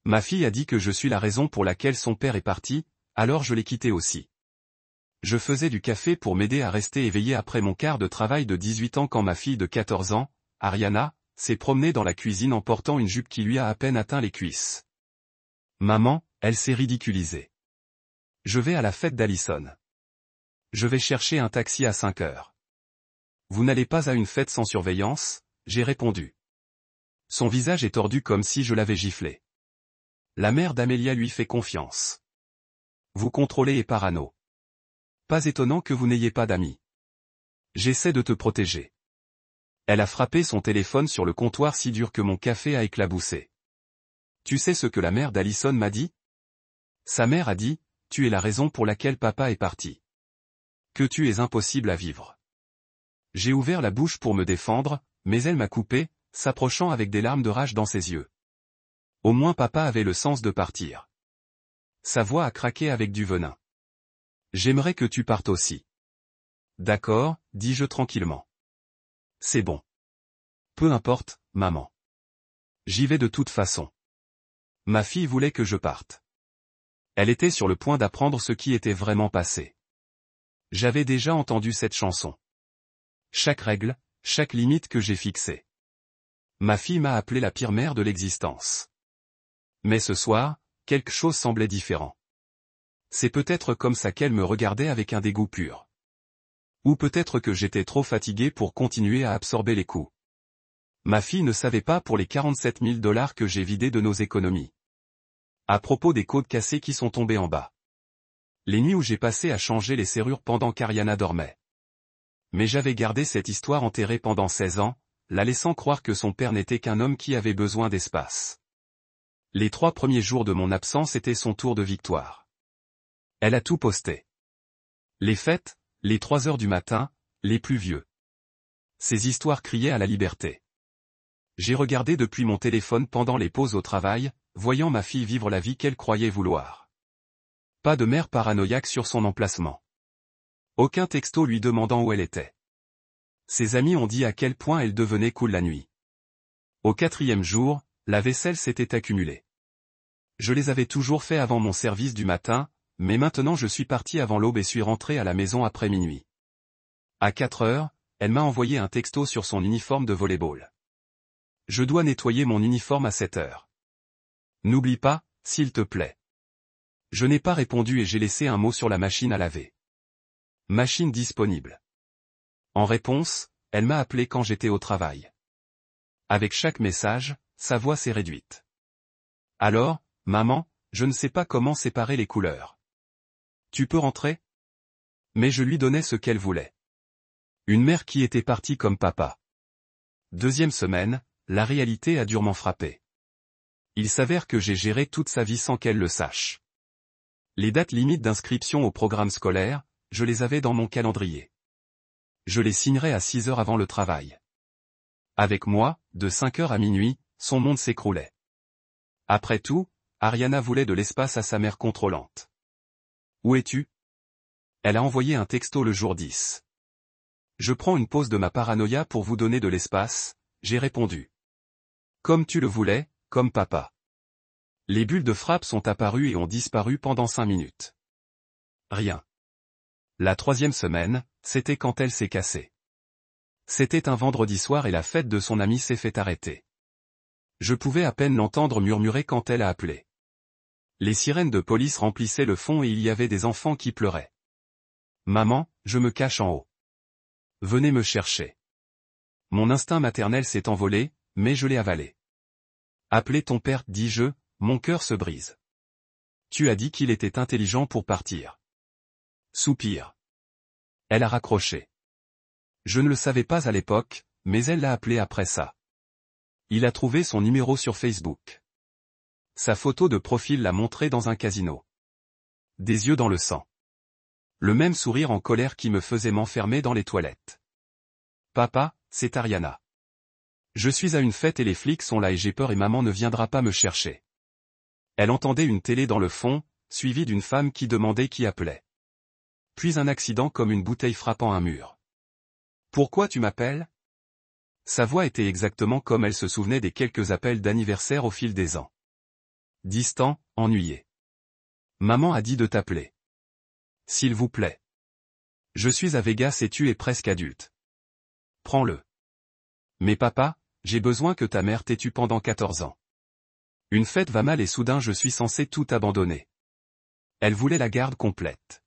Ma fille a dit que je suis la raison pour laquelle son père est parti, alors je l'ai quitté aussi. Je faisais du café pour m'aider à rester éveillé après mon quart de travail de 18 ans quand ma fille de 14 ans, Ariana, s'est promenée dans la cuisine en portant une jupe qui lui a à peine atteint les cuisses. Maman, elle s'est ridiculisée. Je vais à la fête d'Allison. Je vais chercher un taxi à 5 heures. Vous n'allez pas à une fête sans surveillance, j'ai répondu. Son visage est tordu comme si je l'avais giflé. La mère d'Amelia lui fait confiance. Vous contrôlez et parano. Pas étonnant que vous n'ayez pas d'amis. J'essaie de te protéger. Elle a frappé son téléphone sur le comptoir si dur que mon café a éclaboussé. Tu sais ce que la mère d'Allison m'a dit? Sa mère a dit, tu es la raison pour laquelle papa est parti. Que tu es impossible à vivre. J'ai ouvert la bouche pour me défendre, mais elle m'a coupé, s'approchant avec des larmes de rage dans ses yeux. Au moins papa avait le sens de partir. Sa voix a craqué avec du venin. J'aimerais que tu partes aussi. D'accord, dis-je tranquillement. C'est bon. Peu importe, maman. J'y vais de toute façon. Ma fille voulait que je parte. Elle était sur le point d'apprendre ce qui était vraiment passé. J'avais déjà entendu cette chanson. Chaque règle, chaque limite que j'ai fixée. Ma fille m'a appelé la pire mère de l'existence. Mais ce soir, quelque chose semblait différent. C'est peut-être comme ça qu'elle me regardait avec un dégoût pur. Ou peut-être que j'étais trop fatigué pour continuer à absorber les coups. Ma fille ne savait pas pour les 47 000 $ que j'ai vidés de nos économies. À propos des côtes cassées qui sont tombées en bas. Les nuits où j'ai passé à changer les serrures pendant qu'Ariana dormait. Mais j'avais gardé cette histoire enterrée pendant 16 ans, la laissant croire que son père n'était qu'un homme qui avait besoin d'espace. Les 3 premiers jours de mon absence étaient son tour de victoire. Elle a tout posté. Les fêtes, les 3 heures du matin, les plus vieux. Ces histoires criaient à la liberté. J'ai regardé depuis mon téléphone pendant les pauses au travail, voyant ma fille vivre la vie qu'elle croyait vouloir. Pas de mère paranoïaque sur son emplacement. Aucun texto lui demandant où elle était. Ses amis ont dit à quel point elle devenait cool la nuit. Au 4e jour, la vaisselle s'était accumulée. Je les avais toujours fait avant mon service du matin, mais maintenant je suis parti avant l'aube et suis rentré à la maison après minuit. À 4 heures, elle m'a envoyé un texto sur son uniforme de volley-ball. Je dois nettoyer mon uniforme à 7 heures. N'oublie pas, s'il te plaît. Je n'ai pas répondu et j'ai laissé un mot sur la machine à laver. Machine disponible. En réponse, elle m'a appelé quand j'étais au travail. Avec chaque message, sa voix s'est réduite. Alors, maman, je ne sais pas comment séparer les couleurs. Tu peux rentrer? Mais je lui donnais ce qu'elle voulait. Une mère qui était partie comme papa. 2e semaine, la réalité a durement frappé. Il s'avère que j'ai géré toute sa vie sans qu'elle le sache. Les dates limites d'inscription au programme scolaire, je les avais dans mon calendrier. Je les signerais à 6 heures avant le travail. Avec moi, de 5 heures à minuit, son monde s'écroulait. Après tout, Ariana voulait de l'espace à sa mère contrôlante. Où es-tu? Elle a envoyé un texto le jour 10. Je prends une pause de ma paranoïa pour vous donner de l'espace, j'ai répondu. Comme tu le voulais, comme papa. Les bulles de frappe sont apparues et ont disparu pendant 5 minutes. Rien. La 3e semaine, c'était quand elle s'est cassée. C'était un vendredi soir et la fête de son ami s'est fait arrêter. Je pouvais à peine l'entendre murmurer quand elle a appelé. Les sirènes de police remplissaient le fond et il y avait des enfants qui pleuraient. Maman, je me cache en haut. Venez me chercher. Mon instinct maternel s'est envolé, mais je l'ai avalé. Appelez ton père, dis-je, mon cœur se brise. Tu as dit qu'il était intelligent pour partir. Soupir. Elle a raccroché. Je ne le savais pas à l'époque, mais elle l'a appelé après ça. Il a trouvé son numéro sur Facebook. Sa photo de profil l'a montré dans un casino. Des yeux dans le sang. Le même sourire en colère qui me faisait m'enfermer dans les toilettes. Papa, c'est Ariana. Je suis à une fête et les flics sont là et j'ai peur et maman ne viendra pas me chercher. Elle entendait une télé dans le fond, suivie d'une femme qui demandait qui appelait. Puis un accident comme une bouteille frappant un mur. Pourquoi tu m'appelles? Sa voix était exactement comme elle se souvenait des quelques appels d'anniversaire au fil des ans. Distant, ennuyé. Maman a dit de t'appeler. S'il vous plaît. Je suis à Vegas et tu es presque adulte. Prends-le. Mais papa, j'ai besoin que ta mère t'ait tu pendant 14 ans. Une fête va mal et soudain je suis censé tout abandonner. Elle voulait la garde complète.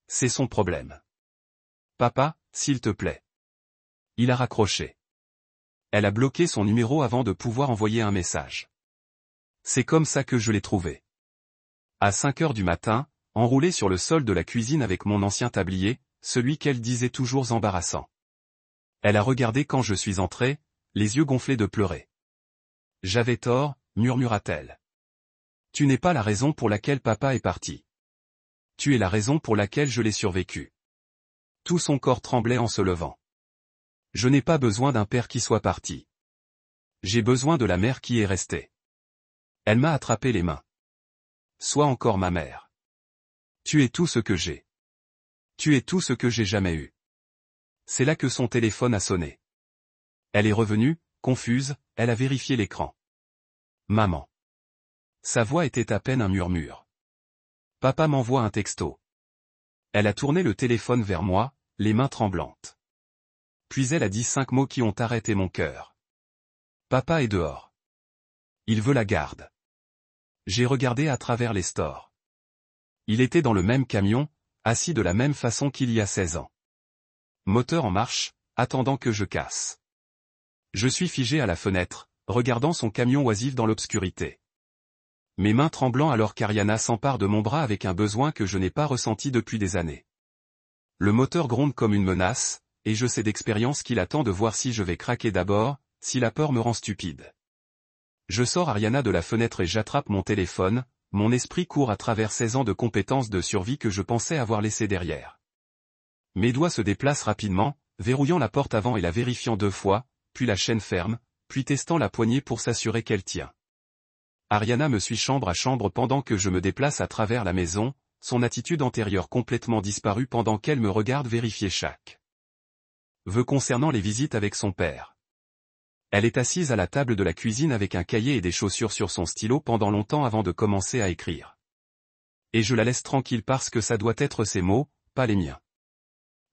C'est son problème. Papa, s'il te plaît. Il a raccroché. Elle a bloqué son numéro avant de pouvoir envoyer un message. C'est comme ça que je l'ai trouvé. À 5 heures du matin, enroulé sur le sol de la cuisine avec mon ancien tablier, celui qu'elle disait toujours embarrassant. Elle a regardé quand je suis entré, les yeux gonflés de pleurer. J'avais tort, murmura-t-elle. Tu n'es pas la raison pour laquelle papa est parti. Tu es la raison pour laquelle je l'ai survécu. Tout son corps tremblait en se levant. Je n'ai pas besoin d'un père qui soit parti. J'ai besoin de la mère qui est restée. Elle m'a attrapé les mains. Sois encore ma mère. Tu es tout ce que j'ai. Tu es tout ce que j'ai jamais eu. C'est là que son téléphone a sonné. Elle est revenue, confuse, elle a vérifié l'écran. Maman. Sa voix était à peine un murmure. Papa m'envoie un texto. Elle a tourné le téléphone vers moi, les mains tremblantes. Puis elle a dit 5 mots qui ont arrêté mon cœur. Papa est dehors. Il veut la garde. J'ai regardé à travers les stores. Il était dans le même camion, assis de la même façon qu'il y a 16 ans. Moteur en marche, attendant que je casse. Je suis figé à la fenêtre, regardant son camion oisif dans l'obscurité. Mes mains tremblant alors qu'Ariana s'empare de mon bras avec un besoin que je n'ai pas ressenti depuis des années. Le moteur gronde comme une menace, et je sais d'expérience qu'il attend de voir si je vais craquer d'abord, si la peur me rend stupide. Je sors Ariana de la fenêtre et j'attrape mon téléphone, mon esprit court à travers 16 ans de compétences de survie que je pensais avoir laissées derrière. Mes doigts se déplacent rapidement, verrouillant la porte avant et la vérifiant 2 fois, puis la chaîne ferme, puis testant la poignée pour s'assurer qu'elle tient. Ariana me suit chambre à chambre pendant que je me déplace à travers la maison, son attitude antérieure complètement disparue pendant qu'elle me regarde vérifier chaque vœu concernant les visites avec son père. Elle est assise à la table de la cuisine avec un cahier et des chaussures sur son stylo pendant longtemps avant de commencer à écrire. Et je la laisse tranquille parce que ça doit être ses mots, pas les miens.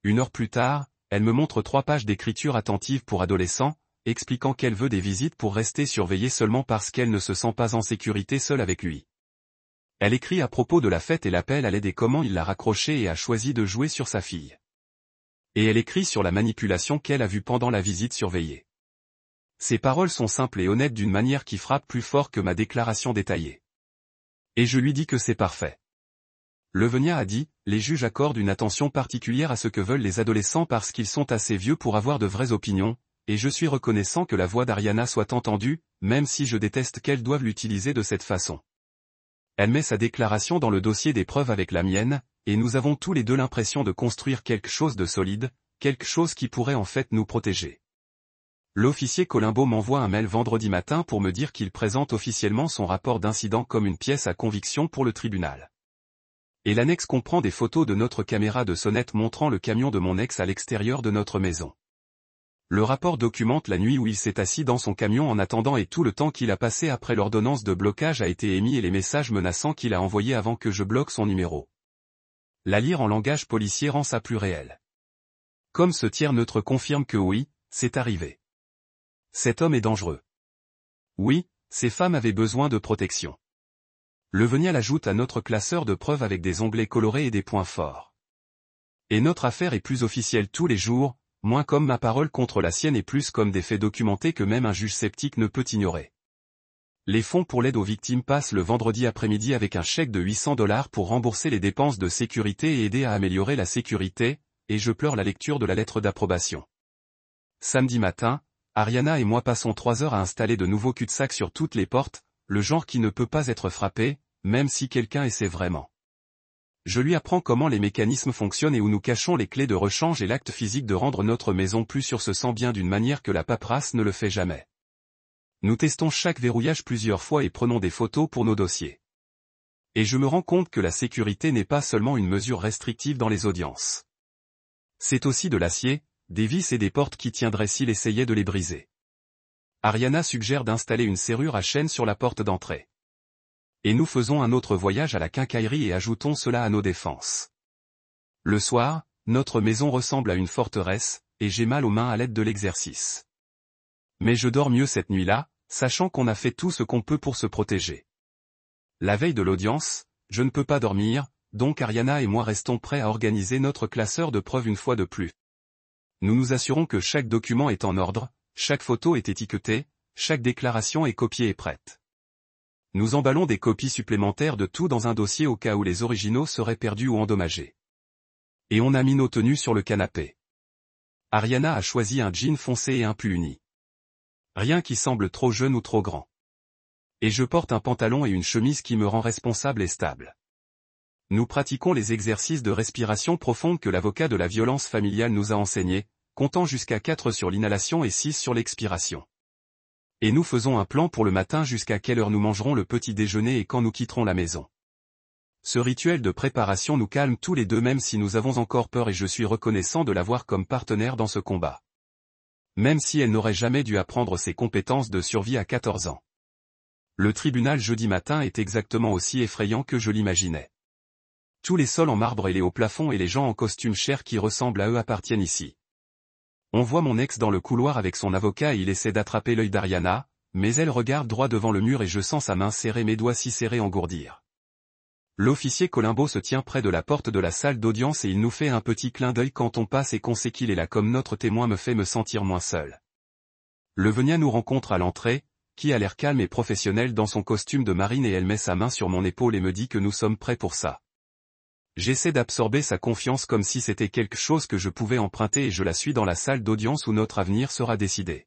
1 heure plus tard, elle me montre 3 pages d'écriture attentive pour adolescents, expliquant qu'elle veut des visites pour rester surveillée seulement parce qu'elle ne se sent pas en sécurité seule avec lui. Elle écrit à propos de la fête et l'appelle à l'aide et comment il l'a raccroché et a choisi de jouer sur sa fille. Et elle écrit sur la manipulation qu'elle a vue pendant la visite surveillée. Ses paroles sont simples et honnêtes d'une manière qui frappe plus fort que ma déclaration détaillée. Et je lui dis que c'est parfait. Levenia a dit, les juges accordent une attention particulière à ce que veulent les adolescents parce qu'ils sont assez vieux pour avoir de vraies opinions, et je suis reconnaissant que la voix d'Ariana soit entendue, même si je déteste qu'elle doive l'utiliser de cette façon. Elle met sa déclaration dans le dossier des preuves avec la mienne, et nous avons tous les deux l'impression de construire quelque chose de solide, quelque chose qui pourrait en fait nous protéger. L'officier Colombo m'envoie un mail vendredi matin pour me dire qu'il présente officiellement son rapport d'incident comme une pièce à conviction pour le tribunal. Et l'annexe comprend des photos de notre caméra de sonnette montrant le camion de mon ex à l'extérieur de notre maison. Le rapport documente la nuit où il s'est assis dans son camion en attendant et tout le temps qu'il a passé après l'ordonnance de blocage a été émis et les messages menaçants qu'il a envoyés avant que je bloque son numéro. La lire en langage policier rend ça plus réel. Comme ce tiers neutre confirme que oui, c'est arrivé. Cet homme est dangereux. Oui, ces femmes avaient besoin de protection. Levenia l'ajoute à notre classeur de preuves avec des onglets colorés et des points forts. Et notre affaire est plus officielle tous les jours, moins comme ma parole contre la sienne et plus comme des faits documentés que même un juge sceptique ne peut ignorer. Les fonds pour l'aide aux victimes passent le vendredi après-midi avec un chèque de $800 pour rembourser les dépenses de sécurité et aider à améliorer la sécurité, et je pleure la lecture de la lettre d'approbation. Samedi matin, Ariana et moi passons 3 heures à installer de nouveaux cul-de-sac sur toutes les portes, le genre qui ne peut pas être frappé, même si quelqu'un essaie vraiment. Je lui apprends comment les mécanismes fonctionnent et où nous cachons les clés de rechange et l'acte physique de rendre notre maison plus sûre se sent bien d'une manière que la paperasse ne le fait jamais. Nous testons chaque verrouillage plusieurs fois et prenons des photos pour nos dossiers. Et je me rends compte que la sécurité n'est pas seulement une mesure restrictive dans les audiences. C'est aussi de l'acier, des vis et des portes qui tiendraient s'il essayait de les briser. Ariana suggère d'installer une serrure à chaîne sur la porte d'entrée. Et nous faisons un autre voyage à la quincaillerie et ajoutons cela à nos défenses. Le soir, notre maison ressemble à une forteresse, et j'ai mal aux mains à l'aide de l'exercice. Mais je dors mieux cette nuit-là, sachant qu'on a fait tout ce qu'on peut pour se protéger. La veille de l'audience, je ne peux pas dormir, donc Ariana et moi restons prêts à organiser notre classeur de preuves une fois de plus. Nous nous assurons que chaque document est en ordre, chaque photo est étiquetée, chaque déclaration est copiée et prête. Nous emballons des copies supplémentaires de tout dans un dossier au cas où les originaux seraient perdus ou endommagés. Et on a mis nos tenues sur le canapé. Ariana a choisi un jean foncé et un pull uni. Rien qui semble trop jeune ou trop grand. Et je porte un pantalon et une chemise qui me rend responsable et stable. Nous pratiquons les exercices de respiration profonde que l'avocat de la violence familiale nous a enseignés, comptant jusqu'à 4 sur l'inhalation et 6 sur l'expiration. Et nous faisons un plan pour le matin jusqu'à quelle heure nous mangerons le petit déjeuner et quand nous quitterons la maison. Ce rituel de préparation nous calme tous les deux même si nous avons encore peur et je suis reconnaissant de l'avoir comme partenaire dans ce combat. Même si elle n'aurait jamais dû apprendre ses compétences de survie à 14 ans. Le tribunal jeudi matin est exactement aussi effrayant que je l'imaginais. Tous les sols en marbre et les hauts plafonds et les gens en costume chair qui ressemblent à eux appartiennent ici. On voit mon ex dans le couloir avec son avocat et il essaie d'attraper l'œil d'Ariana, mais elle regarde droit devant le mur et je sens sa main serrer mes doigts si serrés engourdir. L'officier Colombo se tient près de la porte de la salle d'audience et il nous fait un petit clin d'œil quand on passe et qu'on sait qu'il est là comme notre témoin me fait me sentir moins seul. Le Venia nous rencontre à l'entrée, qui a l'air calme et professionnel dans son costume de marine et elle met sa main sur mon épaule et me dit que nous sommes prêts pour ça. J'essaie d'absorber sa confiance comme si c'était quelque chose que je pouvais emprunter et je la suis dans la salle d'audience où notre avenir sera décidé.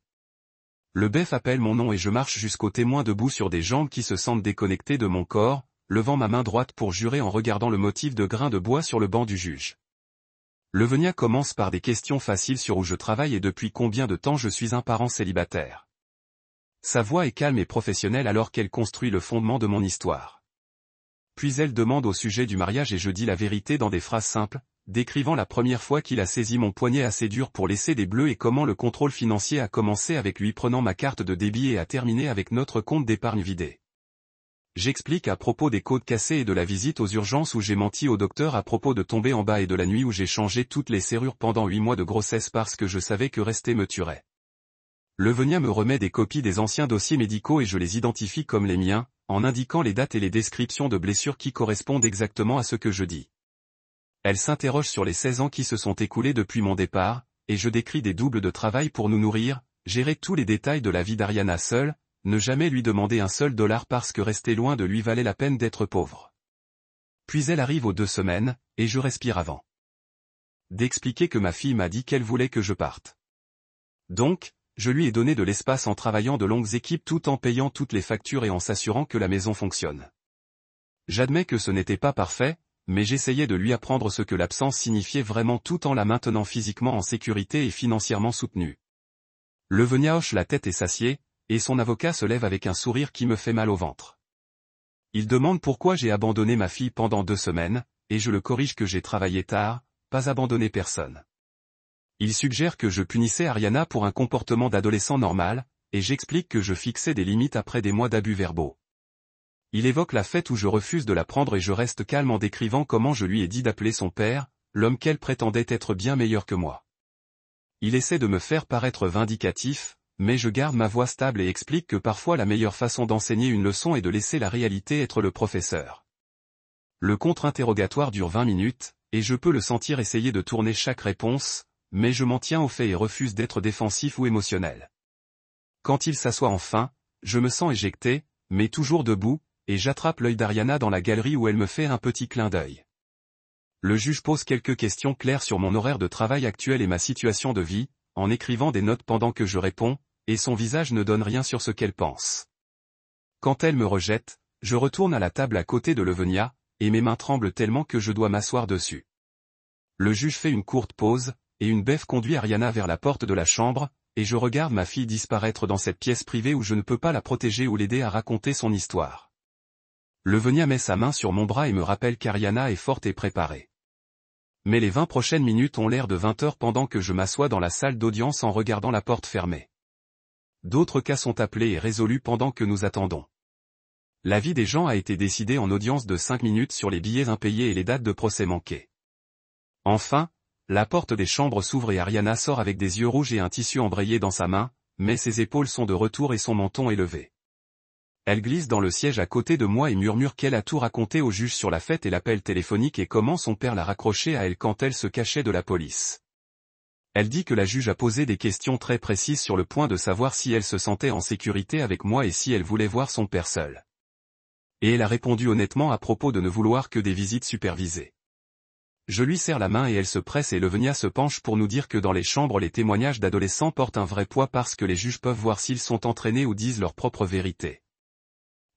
Le BEF appelle mon nom et je marche jusqu'au témoin debout sur des jambes qui se sentent déconnectées de mon corps, levant ma main droite pour jurer en regardant le motif de grain de bois sur le banc du juge. Le Venia commence par des questions faciles sur où je travaille et depuis combien de temps je suis un parent célibataire. Sa voix est calme et professionnelle alors qu'elle construit le fondement de mon histoire. Puis elle demande au sujet du mariage et je dis la vérité dans des phrases simples, décrivant la première fois qu'il a saisi mon poignet assez dur pour laisser des bleus et comment le contrôle financier a commencé avec lui prenant ma carte de débit et a terminé avec notre compte d'épargne vidé. J'explique à propos des côtes cassées et de la visite aux urgences où j'ai menti au docteur à propos de tomber en bas et de la nuit où j'ai changé toutes les serrures pendant 8 mois de grossesse parce que je savais que rester me tuerait. Le Venia me remet des copies des anciens dossiers médicaux et je les identifie comme les miens, en indiquant les dates et les descriptions de blessures qui correspondent exactement à ce que je dis. Elle s'interroge sur les 16 ans qui se sont écoulés depuis mon départ, et je décris des doubles de travail pour nous nourrir, gérer tous les détails de la vie d'Ariana seule, ne jamais lui demander un seul dollar parce que rester loin de lui valait la peine d'être pauvre. Puis elle arrive aux 2 semaines, et je respire avant d'expliquer que ma fille m'a dit qu'elle voulait que je parte. Donc, je lui ai donné de l'espace en travaillant de longues équipes tout en payant toutes les factures et en s'assurant que la maison fonctionne. J'admets que ce n'était pas parfait, mais j'essayais de lui apprendre ce que l'absence signifiait vraiment tout en la maintenant physiquement en sécurité et financièrement soutenue. Le Venia hoche la tête et s'assied, et son avocat se lève avec un sourire qui me fait mal au ventre. Il demande pourquoi j'ai abandonné ma fille pendant 2 semaines, et je le corrige que j'ai travaillé tard, pas abandonné personne. Il suggère que je punissais Ariana pour un comportement d'adolescent normal, et j'explique que je fixais des limites après des mois d'abus verbaux. Il évoque la fête où je refuse de la prendre et je reste calme en décrivant comment je lui ai dit d'appeler son père, l'homme qu'elle prétendait être bien meilleur que moi. Il essaie de me faire paraître vindicatif, mais je garde ma voix stable et explique que parfois la meilleure façon d'enseigner une leçon est de laisser la réalité être le professeur. Le contre-interrogatoire dure 20 minutes, et je peux le sentir essayer de tourner chaque réponse, mais je m'en tiens aux faits et refuse d'être défensif ou émotionnel. Quand il s'assoit enfin, je me sens éjecté, mais toujours debout, et j'attrape l'œil d'Ariana dans la galerie où elle me fait un petit clin d'œil. Le juge pose quelques questions claires sur mon horaire de travail actuel et ma situation de vie, en écrivant des notes pendant que je réponds, et son visage ne donne rien sur ce qu'elle pense. Quand elle me rejette, je retourne à la table à côté de Le Venia, et mes mains tremblent tellement que je dois m'asseoir dessus. Le juge fait une courte pause, et une beffe conduit Ariana vers la porte de la chambre, et je regarde ma fille disparaître dans cette pièce privée où je ne peux pas la protéger ou l'aider à raconter son histoire. Le Venia met sa main sur mon bras et me rappelle qu'Ariana est forte et préparée. Mais les 20 prochaines minutes ont l'air de 20 heures pendant que je m'assois dans la salle d'audience en regardant la porte fermée. D'autres cas sont appelés et résolus pendant que nous attendons. L'avis des gens a été décidé en audience de 5 minutes sur les billets impayés et les dates de procès manquées. Enfin, la porte des chambres s'ouvre et Ariana sort avec des yeux rouges et un tissu embrayé dans sa main, mais ses épaules sont de retour et son menton est levé. Elle glisse dans le siège à côté de moi et murmure qu'elle a tout raconté au juge sur la fête et l'appel téléphonique et comment son père l'a raccroché à elle quand elle se cachait de la police. Elle dit que la juge a posé des questions très précises sur le point de savoir si elle se sentait en sécurité avec moi et si elle voulait voir son père seul. Et elle a répondu honnêtement à propos de ne vouloir que des visites supervisées. Je lui serre la main et elle se presse et Levenia se penche pour nous dire que dans les chambres les témoignages d'adolescents portent un vrai poids parce que les juges peuvent voir s'ils sont entraînés ou disent leur propre vérité.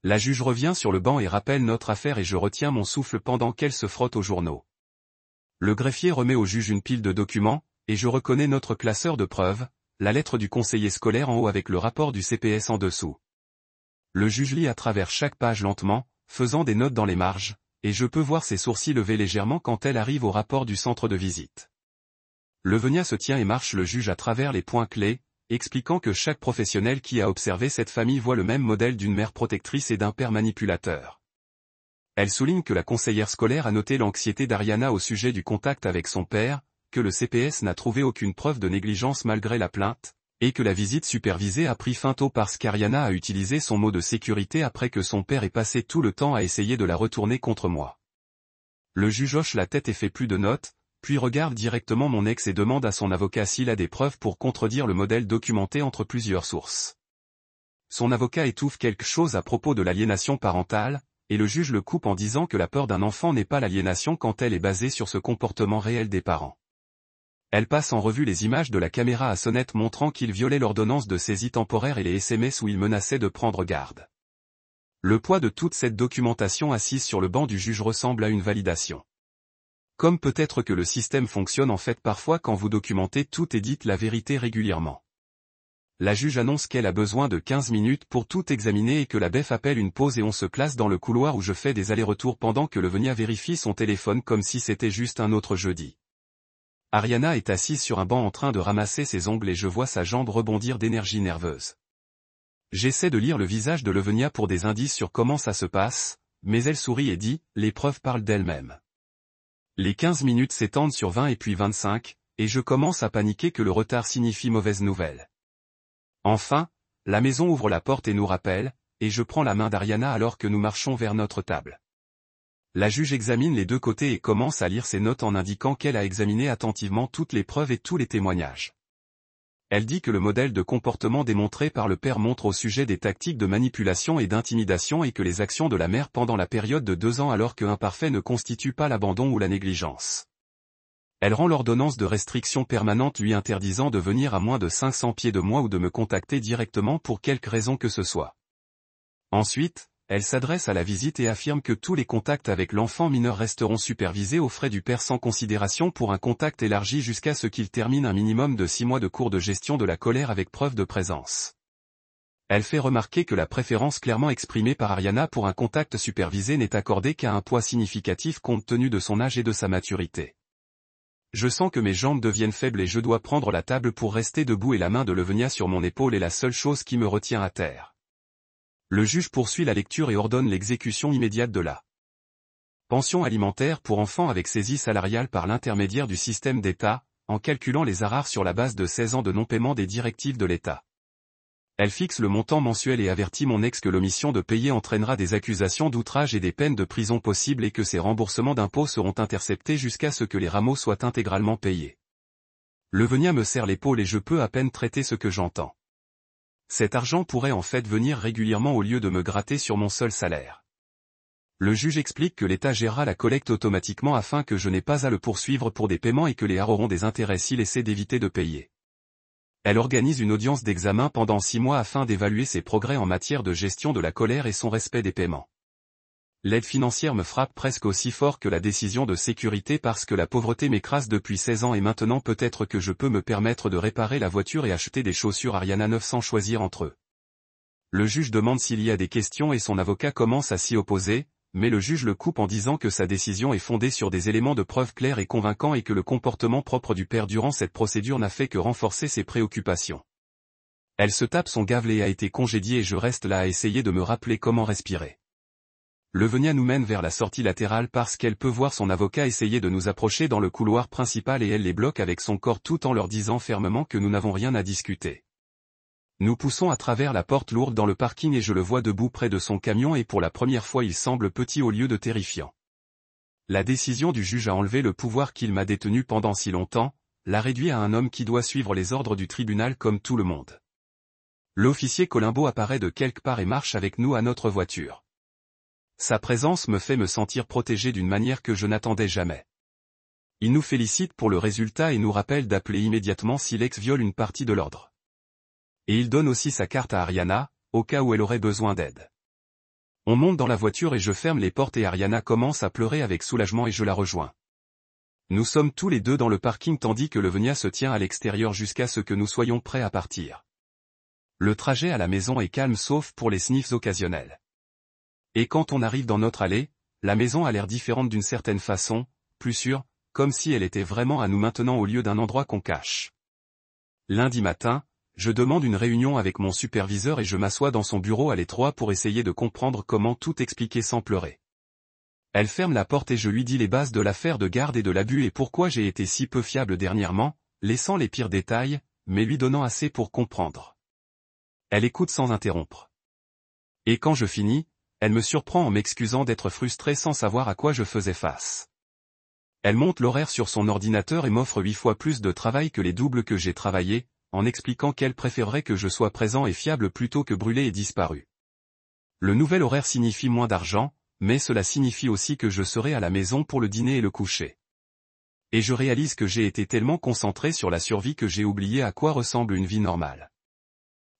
La juge revient sur le banc et rappelle notre affaire et je retiens mon souffle pendant qu'elle se frotte aux journaux. Le greffier remet au juge une pile de documents, et je reconnais notre classeur de preuves, la lettre du conseiller scolaire en haut avec le rapport du CPS en dessous. Le juge lit à travers chaque page lentement, faisant des notes dans les marges, et je peux voir ses sourcils levés légèrement quand elle arrive au rapport du centre de visite. Levenia se tient et marche le juge à travers les points clés, expliquant que chaque professionnel qui a observé cette famille voit le même modèle d'une mère protectrice et d'un père manipulateur. Elle souligne que la conseillère scolaire a noté l'anxiété d'Ariana au sujet du contact avec son père, que le CPS n'a trouvé aucune preuve de négligence malgré la plainte, et que la visite supervisée a pris fin tôt parce qu'Ariana a utilisé son mot de sécurité après que son père ait passé tout le temps à essayer de la retourner contre moi. Le juge hoche la tête et fait plus de notes, puis regarde directement mon ex et demande à son avocat s'il a des preuves pour contredire le modèle documenté entre plusieurs sources. Son avocat étouffe quelque chose à propos de l'aliénation parentale, et le juge le coupe en disant que la peur d'un enfant n'est pas l'aliénation quand elle est basée sur ce comportement réel des parents. Elle passe en revue les images de la caméra à sonnette montrant qu'il violait l'ordonnance de saisie temporaire et les SMS où il menaçait de prendre garde. Le poids de toute cette documentation assise sur le banc du juge ressemble à une validation. Comme peut-être que le système fonctionne en fait parfois quand vous documentez tout et dites la vérité régulièrement. La juge annonce qu'elle a besoin de 15 minutes pour tout examiner et que la BEF appelle une pause et on se classe dans le couloir où je fais des allers-retours pendant que Levenia vérifie son téléphone comme si c'était juste un autre jeudi. Ariana est assise sur un banc en train de ramasser ses ongles et je vois sa jambe rebondir d'énergie nerveuse. J'essaie de lire le visage de Levenia pour des indices sur comment ça se passe, mais elle sourit et dit, les preuves parlent d'elles-mêmes. Les 15 minutes s'étendent sur 20 et puis 25, et je commence à paniquer que le retard signifie mauvaise nouvelle. Enfin, la maison ouvre la porte et nous rappelle, et je prends la main d'Ariana alors que nous marchons vers notre table. La juge examine les deux côtés et commence à lire ses notes en indiquant qu'elle a examiné attentivement toutes les preuves et tous les témoignages. Elle dit que le modèle de comportement démontré par le père montre au sujet des tactiques de manipulation et d'intimidation et que les actions de la mère pendant la période de 2 ans alors que imparfait ne constituent pas l'abandon ou la négligence. Elle rend l'ordonnance de restriction permanente lui interdisant de venir à moins de 500 pieds de moi ou de me contacter directement pour quelque raison que ce soit. Ensuite, elle s'adresse à la visite et affirme que tous les contacts avec l'enfant mineur resteront supervisés aux frais du père sans considération pour un contact élargi jusqu'à ce qu'il termine un minimum de 6 mois de cours de gestion de la colère avec preuve de présence. Elle fait remarquer que la préférence clairement exprimée par Ariana pour un contact supervisé n'est accordée qu'à un poids significatif compte tenu de son âge et de sa maturité. Je sens que mes jambes deviennent faibles et je dois prendre la table pour rester debout et la main de Levenia sur mon épaule est la seule chose qui me retient à terre. Le juge poursuit la lecture et ordonne l'exécution immédiate de la pension alimentaire pour enfants avec saisie salariale par l'intermédiaire du système d'État, en calculant les ARAR sur la base de 16 ans de non-paiement des directives de l'État. Elle fixe le montant mensuel et avertit mon ex que l'omission de payer entraînera des accusations d'outrage et des peines de prison possibles et que ces remboursements d'impôts seront interceptés jusqu'à ce que les rameaux soient intégralement payés. Levenia me serre l'épaule et je peux à peine traiter ce que j'entends. Cet argent pourrait en fait venir régulièrement au lieu de me gratter sur mon seul salaire. Le juge explique que l'État gérera la collecte automatiquement afin que je n'ai pas à le poursuivre pour des paiements et que les ARAR auront des intérêts s'il essaie d'éviter de payer. Elle organise une audience d'examen pendant 6 mois afin d'évaluer ses progrès en matière de gestion de la colère et son respect des paiements. L'aide financière me frappe presque aussi fort que la décision de sécurité parce que la pauvreté m'écrase depuis 16 ans et maintenant peut-être que je peux me permettre de réparer la voiture et acheter des chaussures Ariana 9 sans choisir entre eux. Le juge demande s'il y a des questions et son avocat commence à s'y opposer, mais le juge le coupe en disant que sa décision est fondée sur des éléments de preuve clairs et convaincants et que le comportement propre du père durant cette procédure n'a fait que renforcer ses préoccupations. Elle se tape son gave et a été congédiée et je reste là à essayer de me rappeler comment respirer. Levenia nous mène vers la sortie latérale parce qu'elle peut voir son avocat essayer de nous approcher dans le couloir principal et elle les bloque avec son corps tout en leur disant fermement que nous n'avons rien à discuter. Nous poussons à travers la porte lourde dans le parking et je le vois debout près de son camion et pour la première fois il semble petit au lieu de terrifiant. La décision du juge a enlevé le pouvoir qu'il m'a détenu pendant si longtemps, l'a réduit à un homme qui doit suivre les ordres du tribunal comme tout le monde. L'officier Colombo apparaît de quelque part et marche avec nous à notre voiture. Sa présence me fait me sentir protégé d'une manière que je n'attendais jamais. Il nous félicite pour le résultat et nous rappelle d'appeler immédiatement si l'ex viole une partie de l'ordre. Et il donne aussi sa carte à Ariana, au cas où elle aurait besoin d'aide. On monte dans la voiture et je ferme les portes et Ariana commence à pleurer avec soulagement et je la rejoins. Nous sommes tous les deux dans le parking tandis que Levenia se tient à l'extérieur jusqu'à ce que nous soyons prêts à partir. Le trajet à la maison est calme sauf pour les sniffs occasionnels. Et quand on arrive dans notre allée, la maison a l'air différente d'une certaine façon, plus sûre, comme si elle était vraiment à nous maintenant au lieu d'un endroit qu'on cache. Lundi matin, je demande une réunion avec mon superviseur et je m'assois dans son bureau à l'étroit pour essayer de comprendre comment tout expliquer sans pleurer. Elle ferme la porte et je lui dis les bases de l'affaire de garde et de l'abus et pourquoi j'ai été si peu fiable dernièrement, laissant les pires détails, mais lui donnant assez pour comprendre. Elle écoute sans interrompre. Et quand je finis, elle me surprend en m'excusant d'être frustrée sans savoir à quoi je faisais face. Elle monte l'horaire sur son ordinateur et m'offre 8 fois plus de travail que les doubles que j'ai travaillés, en expliquant qu'elle préférerait que je sois présent et fiable plutôt que brûlé et disparu. Le nouvel horaire signifie moins d'argent, mais cela signifie aussi que je serai à la maison pour le dîner et le coucher. Et je réalise que j'ai été tellement concentré sur la survie que j'ai oublié à quoi ressemble une vie normale.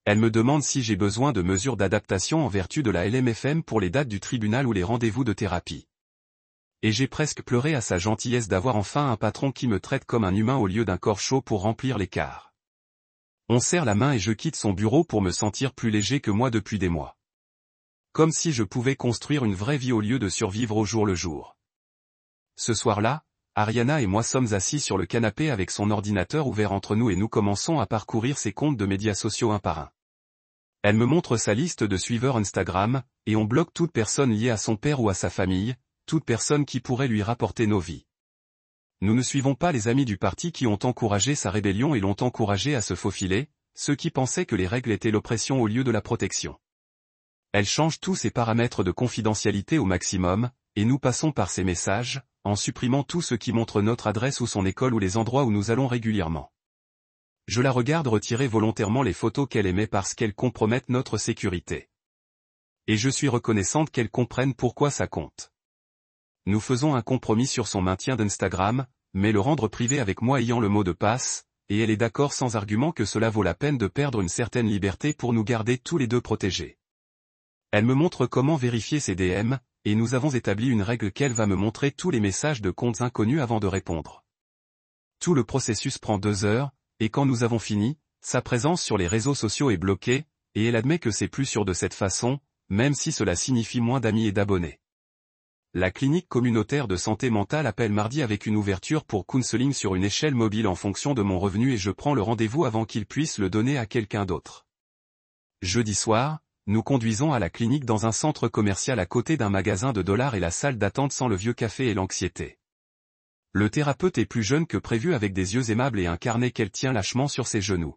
Elle me demande si j'ai besoin de mesures d'adaptation en vertu de la LMFM pour les dates du tribunal ou les rendez-vous de thérapie. Et j'ai presque pleuré à sa gentillesse d'avoir enfin un patron qui me traite comme un humain au lieu d'un corps chaud pour remplir l'écart. On serre la main et je quitte son bureau pour me sentir plus léger que moi depuis des mois. Comme si je pouvais construire une vraie vie au lieu de survivre au jour le jour. Ce soir-là, Ariana et moi sommes assis sur le canapé avec son ordinateur ouvert entre nous et nous commençons à parcourir ses comptes de médias sociaux un par un. Elle me montre sa liste de suiveurs Instagram, et on bloque toute personne liée à son père ou à sa famille, toute personne qui pourrait lui rapporter nos vies. Nous ne suivons pas les amis du parti qui ont encouragé sa rébellion et l'ont encouragé à se faufiler, ceux qui pensaient que les règles étaient l'oppression au lieu de la protection. Elle change tous ses paramètres de confidentialité au maximum, et nous passons par ses messages, en supprimant tout ce qui montre notre adresse ou son école ou les endroits où nous allons régulièrement. Je la regarde retirer volontairement les photos qu'elle aimait parce qu'elles compromettent notre sécurité. Et je suis reconnaissante qu'elle comprenne pourquoi ça compte. Nous faisons un compromis sur son maintien d'Instagram, mais le rendre privé avec moi ayant le mot de passe, et elle est d'accord sans argument que cela vaut la peine de perdre une certaine liberté pour nous garder tous les deux protégés. Elle me montre comment vérifier ses DM, et nous avons établi une règle qu'elle va me montrer tous les messages de comptes inconnus avant de répondre. Tout le processus prend 2 heures, et quand nous avons fini, sa présence sur les réseaux sociaux est bloquée, et elle admet que c'est plus sûr de cette façon, même si cela signifie moins d'amis et d'abonnés. La clinique communautaire de santé mentale appelle mardi avec une ouverture pour counseling sur une échelle mobile en fonction de mon revenu et je prends le rendez-vous avant qu'il puisse le donner à quelqu'un d'autre. Jeudi soir, nous conduisons à la clinique dans un centre commercial à côté d'un magasin de dollars et la salle d'attente sans le vieux café et l'anxiété. Le thérapeute est plus jeune que prévu avec des yeux aimables et un carnet qu'elle tient lâchement sur ses genoux.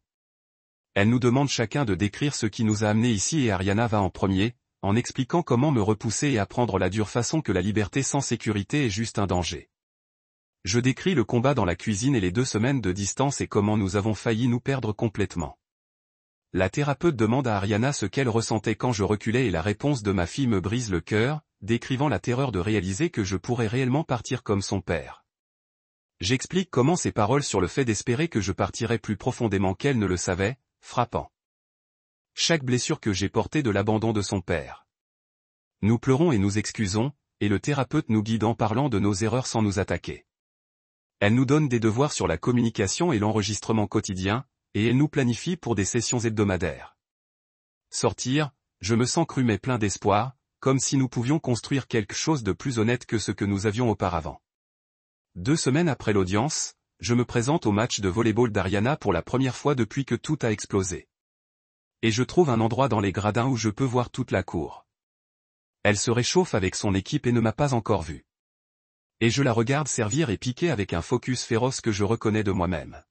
Elle nous demande chacun de décrire ce qui nous a amenés ici et Ariana va en premier, en expliquant comment me repousser et apprendre la dure façon que la liberté sans sécurité est juste un danger. Je décris le combat dans la cuisine et les 2 semaines de distance et comment nous avons failli nous perdre complètement. La thérapeute demande à Ariana ce qu'elle ressentait quand je reculais et la réponse de ma fille me brise le cœur, décrivant la terreur de réaliser que je pourrais réellement partir comme son père. J'explique comment ses paroles sur le fait d'espérer que je partirais plus profondément qu'elle ne le savait, frappant. Chaque blessure que j'ai portée de l'abandon de son père. Nous pleurons et nous excusons, et le thérapeute nous guide en parlant de nos erreurs sans nous attaquer. Elle nous donne des devoirs sur la communication et l'enregistrement quotidien, et elle nous planifie pour des sessions hebdomadaires. Sortir, je me sens cru mais plein d'espoir, comme si nous pouvions construire quelque chose de plus honnête que ce que nous avions auparavant. 2 semaines après l'audience, je me présente au match de volleyball d'Ariana pour la première fois depuis que tout a explosé. Et je trouve un endroit dans les gradins où je peux voir toute la cour. Elle se réchauffe avec son équipe et ne m'a pas encore vu. Et je la regarde servir et piquer avec un focus féroce que je reconnais de moi-même.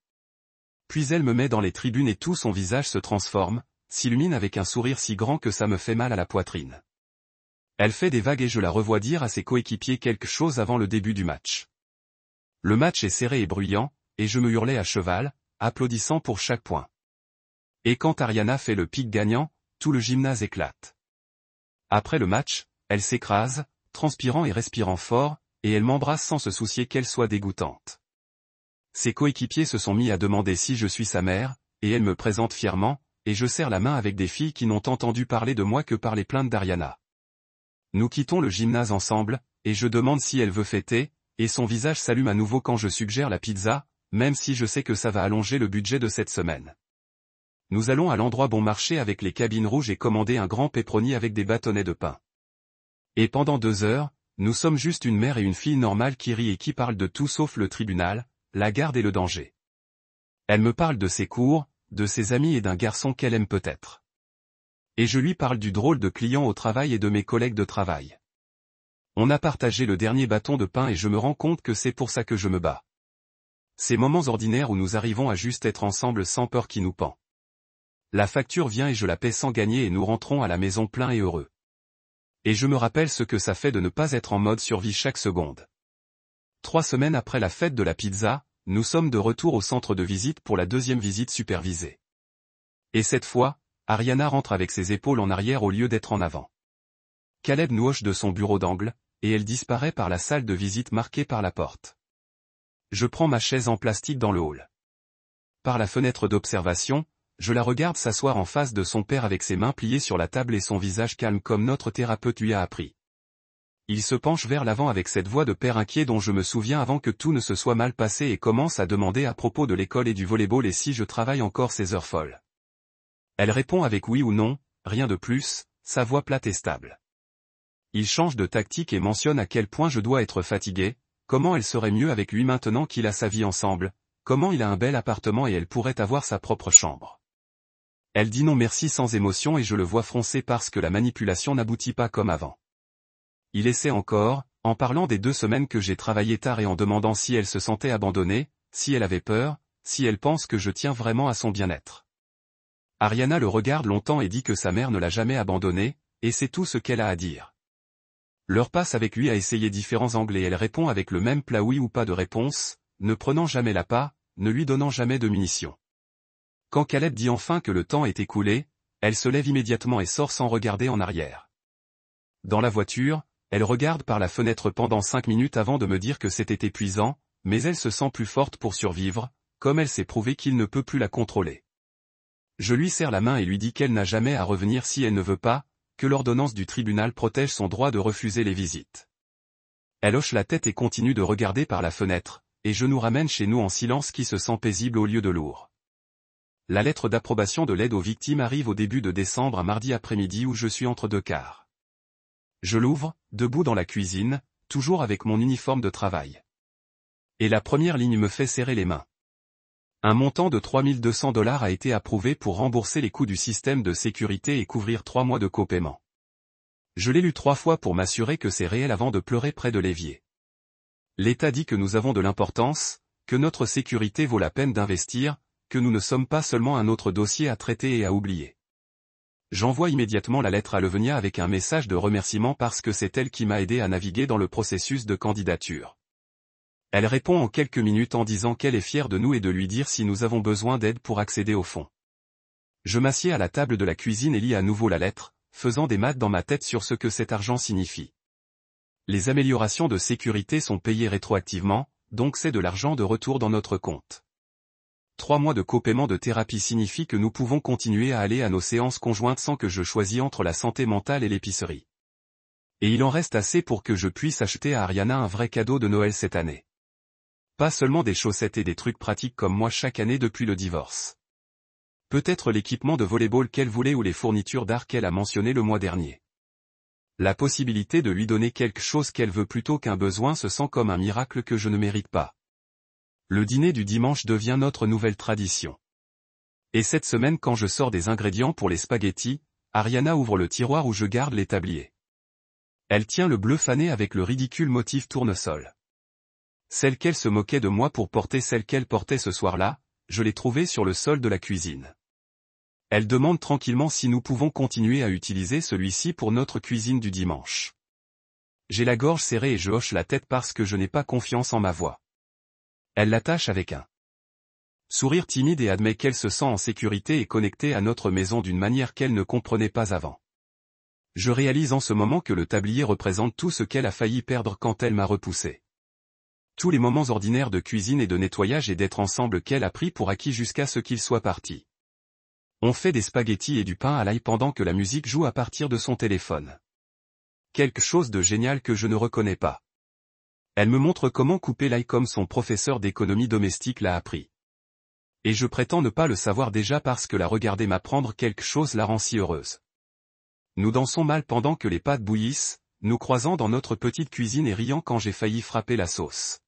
Puis elle me met dans les tribunes et tout son visage se transforme, s'illumine avec un sourire si grand que ça me fait mal à la poitrine. Elle fait des vagues et je la revois dire à ses coéquipiers quelque chose avant le début du match. Le match est serré et bruyant, et je me hurlais à cheval, applaudissant pour chaque point. Et quand Ariana fait le pic gagnant, tout le gymnase éclate. Après le match, elle s'écrase, transpirant et respirant fort, et elle m'embrasse sans se soucier qu'elle soit dégoûtante. Ses coéquipiers se sont mis à demander si je suis sa mère, et elle me présente fièrement, et je serre la main avec des filles qui n'ont entendu parler de moi que par les plaintes d'Ariana. Nous quittons le gymnase ensemble, et je demande si elle veut fêter, et son visage s'allume à nouveau quand je suggère la pizza, même si je sais que ça va allonger le budget de cette semaine. Nous allons à l'endroit bon marché avec les cabines rouges et commander un grand pepperoni avec des bâtonnets de pain. Et pendant 2 heures, nous sommes juste une mère et une fille normale qui rient et qui parlent de tout sauf le tribunal, la garde et le danger. Elle me parle de ses cours, de ses amis et d'un garçon qu'elle aime peut-être. Et je lui parle du drôle de client au travail et de mes collègues de travail. On a partagé le dernier bâton de pain et je me rends compte que c'est pour ça que je me bats. Ces moments ordinaires où nous arrivons à juste être ensemble sans peur qui nous pend. La facture vient et je la paie sans gagner et nous rentrons à la maison pleins et heureux. Et je me rappelle ce que ça fait de ne pas être en mode survie chaque seconde. 3 semaines après la fête de la pizza, nous sommes de retour au centre de visite pour la 2e visite supervisée. Et cette fois, Ariana rentre avec ses épaules en arrière au lieu d'être en avant. Caleb nous hoche de son bureau d'angle, et elle disparaît par la salle de visite marquée par la porte. Je prends ma chaise en plastique dans le hall. Par la fenêtre d'observation, je la regarde s'asseoir en face de son père avec ses mains pliées sur la table et son visage calme comme notre thérapeute lui a appris. Il se penche vers l'avant avec cette voix de père inquiet dont je me souviens avant que tout ne se soit mal passé et commence à demander à propos de l'école et du volleyball et si je travaille encore ces heures folles. Elle répond avec oui ou non, rien de plus, sa voix plate et stable. Il change de tactique et mentionne à quel point je dois être fatigué, comment elle serait mieux avec lui maintenant qu'il a sa vie ensemble, comment il a un bel appartement et elle pourrait avoir sa propre chambre. Elle dit non merci sans émotion et je le vois froncer parce que la manipulation n'aboutit pas comme avant. Il essaie encore, en parlant des 2 semaines que j'ai travaillé tard et en demandant si elle se sentait abandonnée, si elle avait peur, si elle pense que je tiens vraiment à son bien-être. Ariana le regarde longtemps et dit que sa mère ne l'a jamais abandonnée, et c'est tout ce qu'elle a à dire. L'heure passe avec lui à essayer différents angles et elle répond avec le même plat oui ou pas de réponse, ne prenant jamais l'appât, ne lui donnant jamais de munitions. Quand Caleb dit enfin que le temps est écoulé, elle se lève immédiatement et sort sans regarder en arrière. Dans la voiture, elle regarde par la fenêtre pendant 5 minutes avant de me dire que c'était épuisant, mais elle se sent plus forte pour survivre, comme elle s'est prouvé qu'il ne peut plus la contrôler. Je lui serre la main et lui dis qu'elle n'a jamais à revenir si elle ne veut pas, que l'ordonnance du tribunal protège son droit de refuser les visites. Elle hoche la tête et continue de regarder par la fenêtre, et je nous ramène chez nous en silence qui se sent paisible au lieu de lourd. La lettre d'approbation de l'aide aux victimes arrive au début de décembre un mardi après-midi où je suis entre 2 quarts. Je l'ouvre, debout dans la cuisine, toujours avec mon uniforme de travail. Et la première ligne me fait serrer les mains. Un montant de $3200 a été approuvé pour rembourser les coûts du système de sécurité et couvrir 3 mois de copaiement. Je l'ai lu 3 fois pour m'assurer que c'est réel avant de pleurer près de l'évier. L'État dit que nous avons de l'importance, que notre sécurité vaut la peine d'investir, que nous ne sommes pas seulement un autre dossier à traiter et à oublier. J'envoie immédiatement la lettre à Levenia avec un message de remerciement parce que c'est elle qui m'a aidé à naviguer dans le processus de candidature. Elle répond en quelques minutes en disant qu'elle est fière de nous et de lui dire si nous avons besoin d'aide pour accéder au fonds. Je m'assieds à la table de la cuisine et lis à nouveau la lettre, faisant des maths dans ma tête sur ce que cet argent signifie. Les améliorations de sécurité sont payées rétroactivement, donc c'est de l'argent de retour dans notre compte. 3 mois de copaiement de thérapie signifie que nous pouvons continuer à aller à nos séances conjointes sans que je choisisse entre la santé mentale et l'épicerie. Et il en reste assez pour que je puisse acheter à Ariana un vrai cadeau de Noël cette année. Pas seulement des chaussettes et des trucs pratiques comme moi chaque année depuis le divorce. Peut-être l'équipement de volleyball qu'elle voulait ou les fournitures d'art qu'elle a mentionné le mois dernier. La possibilité de lui donner quelque chose qu'elle veut plutôt qu'un besoin se sent comme un miracle que je ne mérite pas. Le dîner du dimanche devient notre nouvelle tradition. Et cette semaine quand je sors des ingrédients pour les spaghettis, Ariana ouvre le tiroir où je garde les tabliers. Elle tient le bleu fané avec le ridicule motif tournesol. Celle qu'elle se moquait de moi pour porter celle qu'elle portait ce soir-là, je l'ai trouvée sur le sol de la cuisine. Elle demande tranquillement si nous pouvons continuer à utiliser celui-ci pour notre cuisine du dimanche. J'ai la gorge serrée et je hoche la tête parce que je n'ai pas confiance en ma voix. Elle l'attache avec un sourire timide et admet qu'elle se sent en sécurité et connectée à notre maison d'une manière qu'elle ne comprenait pas avant. Je réalise en ce moment que le tablier représente tout ce qu'elle a failli perdre quand elle m'a repoussé. Tous les moments ordinaires de cuisine et de nettoyage et d'être ensemble qu'elle a pris pour acquis jusqu'à ce qu'il soit parti. On fait des spaghettis et du pain à l'ail pendant que la musique joue à partir de son téléphone. Quelque chose de génial que je ne reconnais pas. Elle me montre comment couper l'ail comme son professeur d'économie domestique l'a appris. Et je prétends ne pas le savoir déjà parce que la regarder m'apprendre quelque chose la rend si heureuse. Nous dansons mal pendant que les pâtes bouillissent, nous croisant dans notre petite cuisine et riant quand j'ai failli frapper la sauce.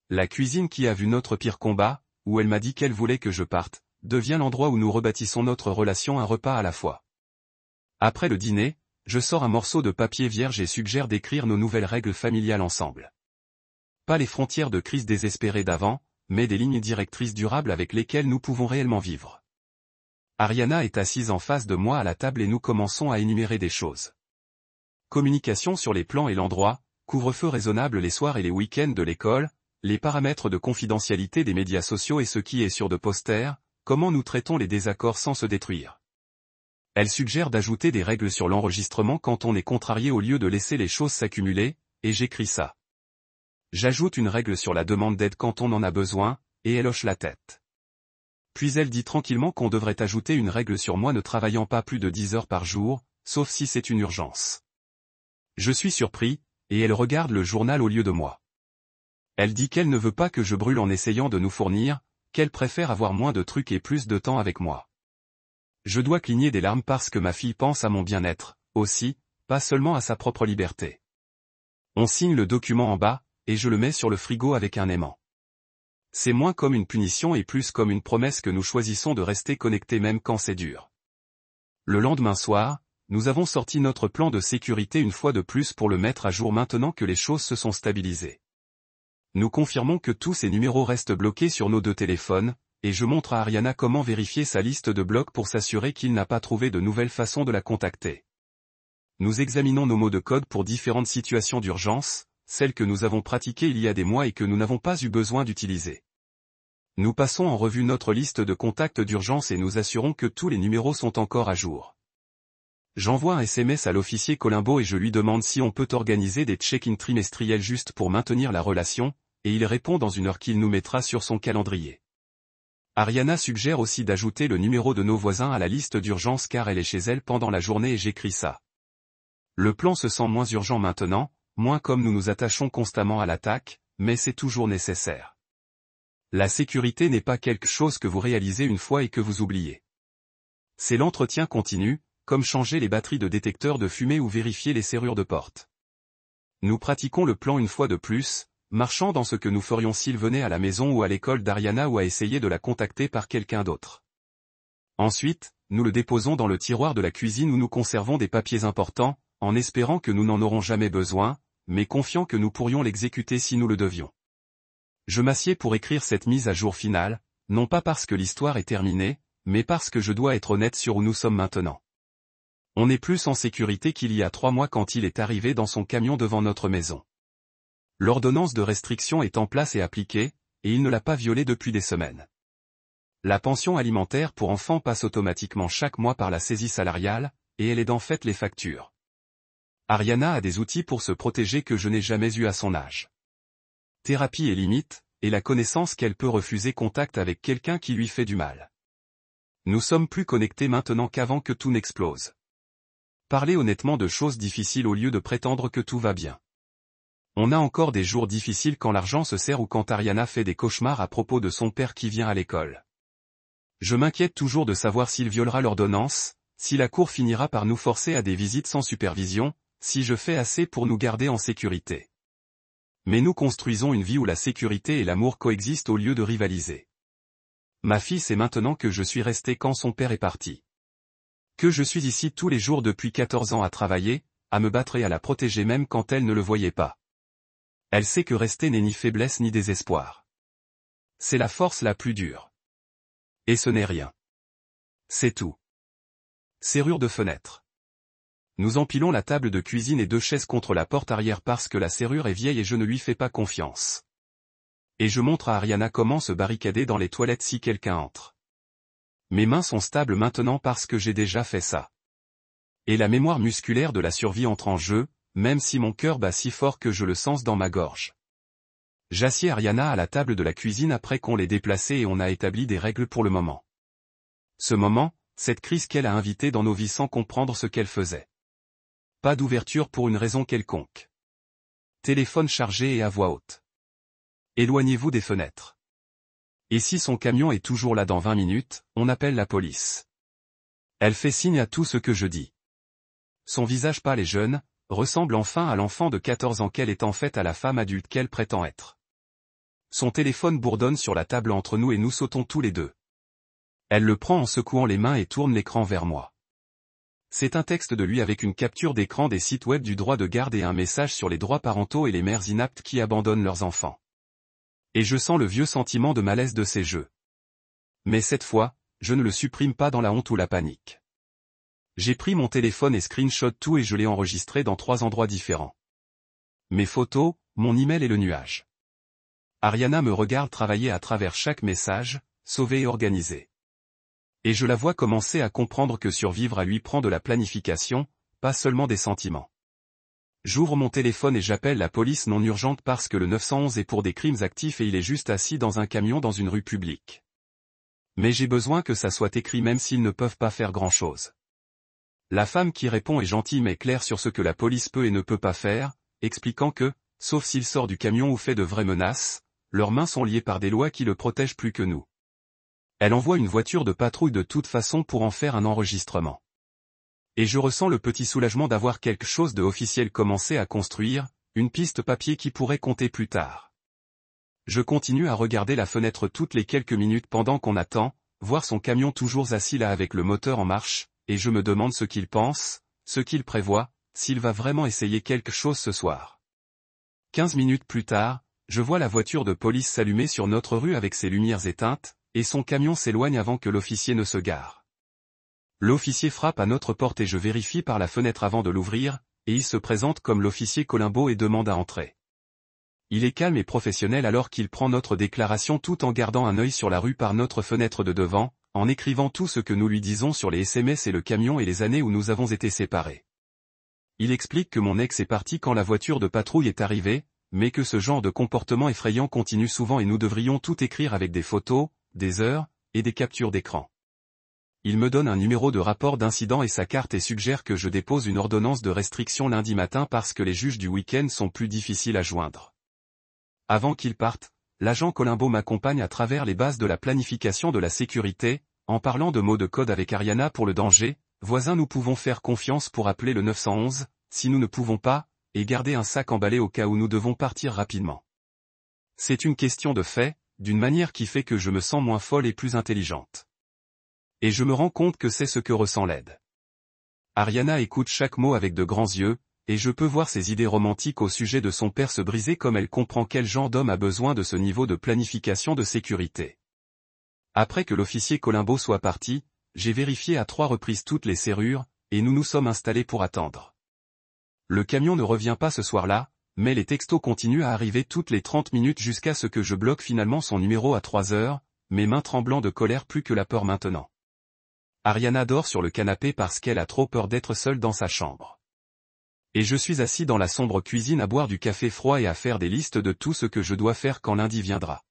La cuisine qui a vu notre pire combat, où elle m'a dit qu'elle voulait que je parte, devient l'endroit où nous rebâtissons notre relation un repas à la fois. Après le dîner, je sors un morceau de papier vierge et suggère d'écrire nos nouvelles règles familiales ensemble. Pas les frontières de crise désespérée d'avant, mais des lignes directrices durables avec lesquelles nous pouvons réellement vivre. Ariana est assise en face de moi à la table et nous commençons à énumérer des choses. Communication sur les plans et l'endroit, couvre-feu raisonnable les soirs et les week-ends de l'école, les paramètres de confidentialité des médias sociaux et ce qui est sur de posters, comment nous traitons les désaccords sans se détruire. Elle suggère d'ajouter des règles sur l'enregistrement quand on est contrarié au lieu de laisser les choses s'accumuler, et j'écris ça. J'ajoute une règle sur la demande d'aide quand on en a besoin, et elle hoche la tête. Puis elle dit tranquillement qu'on devrait ajouter une règle sur moi ne travaillant pas plus de 10 heures par jour, sauf si c'est une urgence. Je suis surpris, et elle regarde le journal au lieu de moi. Elle dit qu'elle ne veut pas que je brûle en essayant de nous fournir, qu'elle préfère avoir moins de trucs et plus de temps avec moi. Je dois cligner des larmes parce que ma fille pense à mon bien-être, aussi, pas seulement à sa propre liberté. On signe le document en bas, et je le mets sur le frigo avec un aimant. C'est moins comme une punition et plus comme une promesse que nous choisissons de rester connectés même quand c'est dur. Le lendemain soir, nous avons sorti notre plan de sécurité une fois de plus pour le mettre à jour maintenant que les choses se sont stabilisées. Nous confirmons que tous ces numéros restent bloqués sur nos deux téléphones, et je montre à Ariana comment vérifier sa liste de blocs pour s'assurer qu'il n'a pas trouvé de nouvelles façons de la contacter. Nous examinons nos mots de code pour différentes situations d'urgence, celles que nous avons pratiquées il y a des mois et que nous n'avons pas eu besoin d'utiliser. Nous passons en revue notre liste de contacts d'urgence et nous assurons que tous les numéros sont encore à jour. J'envoie un SMS à l'officier Colombo et je lui demande si on peut organiser des check-in trimestriels juste pour maintenir la relation, et il répond dans une heure qu'il nous mettra sur son calendrier. Ariana suggère aussi d'ajouter le numéro de nos voisins à la liste d'urgence car elle est chez elle pendant la journée et j'écris ça. Le plan se sent moins urgent maintenant, moins comme nous nous attachons constamment à l'attaque, mais c'est toujours nécessaire. La sécurité n'est pas quelque chose que vous réalisez une fois et que vous oubliez. C'est l'entretien continu, comme changer les batteries de détecteurs de fumée ou vérifier les serrures de porte. Nous pratiquons le plan une fois de plus, marchant dans ce que nous ferions s'il venait à la maison ou à l'école d'Ariana ou à essayer de la contacter par quelqu'un d'autre. Ensuite, nous le déposons dans le tiroir de la cuisine où nous conservons des papiers importants, en espérant que nous n'en aurons jamais besoin, mais confiants que nous pourrions l'exécuter si nous le devions. Je m'assieds pour écrire cette mise à jour finale, non pas parce que l'histoire est terminée, mais parce que je dois être honnête sur où nous sommes maintenant. On est plus en sécurité qu'il y a 3 mois quand il est arrivé dans son camion devant notre maison. L'ordonnance de restriction est en place et appliquée, et il ne l'a pas violée depuis des semaines. La pension alimentaire pour enfants passe automatiquement chaque mois par la saisie salariale, et elle aide en fait les factures. Ariana a des outils pour se protéger que je n'ai jamais eu à son âge. Thérapie et limite, et la connaissance qu'elle peut refuser contact avec quelqu'un qui lui fait du mal. Nous sommes plus connectés maintenant qu'avant que tout n'explose. Parler honnêtement de choses difficiles au lieu de prétendre que tout va bien. On a encore des jours difficiles quand l'argent se serre ou quand Ariana fait des cauchemars à propos de son père qui vient à l'école. Je m'inquiète toujours de savoir s'il violera l'ordonnance, si la cour finira par nous forcer à des visites sans supervision, si je fais assez pour nous garder en sécurité. Mais nous construisons une vie où la sécurité et l'amour coexistent au lieu de rivaliser. Ma fille sait maintenant que je suis resté quand son père est parti. Que je suis ici tous les jours depuis 14 ans à travailler, à me battre et à la protéger même quand elle ne le voyait pas. Elle sait que rester n'est ni faiblesse ni désespoir. C'est la force la plus dure. Et ce n'est rien. C'est tout. Serrure de fenêtre. Nous empilons la table de cuisine et 2 chaises contre la porte arrière parce que la serrure est vieille et je ne lui fais pas confiance. Et je montre à Ariana comment se barricader dans les toilettes si quelqu'un entre. Mes mains sont stables maintenant parce que j'ai déjà fait ça. Et la mémoire musculaire de la survie entre en jeu, même si mon cœur bat si fort que je le sens dans ma gorge. J'assieds Ariana à la table de la cuisine après qu'on l'ait déplacée et on a établi des règles pour le moment. Ce moment, cette crise qu'elle a invitée dans nos vies sans comprendre ce qu'elle faisait. Pas d'ouverture pour une raison quelconque. Téléphone chargé et à voix haute. Éloignez-vous des fenêtres. Et si son camion est toujours là dans 20 minutes, on appelle la police. Elle fait signe à tout ce que je dis. Son visage pâle et jeune, ressemble enfin à l'enfant de 14 ans qu'elle est en fait à la femme adulte qu'elle prétend être. Son téléphone bourdonne sur la table entre nous et nous sautons tous les deux. Elle le prend en secouant les mains et tourne l'écran vers moi. C'est un texte de lui avec une capture d'écran des sites web du droit de garde et un message sur les droits parentaux et les mères inaptes qui abandonnent leurs enfants. Et je sens le vieux sentiment de malaise de ces jeux. Mais cette fois, je ne le supprime pas dans la honte ou la panique. J'ai pris mon téléphone et screenshot tout et je l'ai enregistré dans 3 endroits différents. Mes photos, mon email et le nuage. Ariana me regarde travailler à travers chaque message, sauvé et organisé. Et je la vois commencer à comprendre que survivre à lui prend de la planification, pas seulement des sentiments. J'ouvre mon téléphone et j'appelle la police non urgente parce que le 911 est pour des crimes actifs et il est juste assis dans un camion dans une rue publique. Mais j'ai besoin que ça soit écrit même s'ils ne peuvent pas faire grand-chose. La femme qui répond est gentille mais claire sur ce que la police peut et ne peut pas faire, expliquant que, sauf s'il sort du camion ou fait de vraies menaces, leurs mains sont liées par des lois qui le protègent plus que nous. Elle envoie une voiture de patrouille de toute façon pour en faire un enregistrement. Et je ressens le petit soulagement d'avoir quelque chose de officiel commencé à construire, une piste papier qui pourrait compter plus tard. Je continue à regarder la fenêtre toutes les quelques minutes pendant qu'on attend, voir son camion toujours assis là avec le moteur en marche, et je me demande ce qu'il pense, ce qu'il prévoit, s'il va vraiment essayer quelque chose ce soir. 15 minutes plus tard, je vois la voiture de police s'allumer sur notre rue avec ses lumières éteintes, et son camion s'éloigne avant que l'officier ne se gare. L'officier frappe à notre porte et je vérifie par la fenêtre avant de l'ouvrir, et il se présente comme l'officier Colombo et demande à entrer. Il est calme et professionnel alors qu'il prend notre déclaration tout en gardant un œil sur la rue par notre fenêtre de devant, en écrivant tout ce que nous lui disons sur les SMS et le camion et les années où nous avons été séparés. Il explique que mon ex est parti quand la voiture de patrouille est arrivée, mais que ce genre de comportement effrayant continue souvent et nous devrions tout écrire avec des photos, des heures, et des captures d'écran. Il me donne un numéro de rapport d'incident et sa carte et suggère que je dépose une ordonnance de restriction lundi matin parce que les juges du week-end sont plus difficiles à joindre. Avant qu'il parte, l'agent Colombo m'accompagne à travers les bases de la planification de la sécurité, en parlant de mots de code avec Ariana pour le danger, voisin nous pouvons faire confiance pour appeler le 911, si nous ne pouvons pas, et garder un sac emballé au cas où nous devons partir rapidement. C'est une question de fait, d'une manière qui fait que je me sens moins folle et plus intelligente. Et je me rends compte que c'est ce que ressent l'aide. Ariana écoute chaque mot avec de grands yeux, et je peux voir ses idées romantiques au sujet de son père se briser comme elle comprend quel genre d'homme a besoin de ce niveau de planification de sécurité. Après que l'officier Colombo soit parti, j'ai vérifié à 3 reprises toutes les serrures, et nous nous sommes installés pour attendre. Le camion ne revient pas ce soir-là, mais les textos continuent à arriver toutes les 30 minutes jusqu'à ce que je bloque finalement son numéro à 3 heures, mes mains tremblant de colère plus que la peur maintenant. Ariana dort sur le canapé parce qu'elle a trop peur d'être seule dans sa chambre. Et je suis assis dans la sombre cuisine à boire du café froid et à faire des listes de tout ce que je dois faire quand lundi viendra.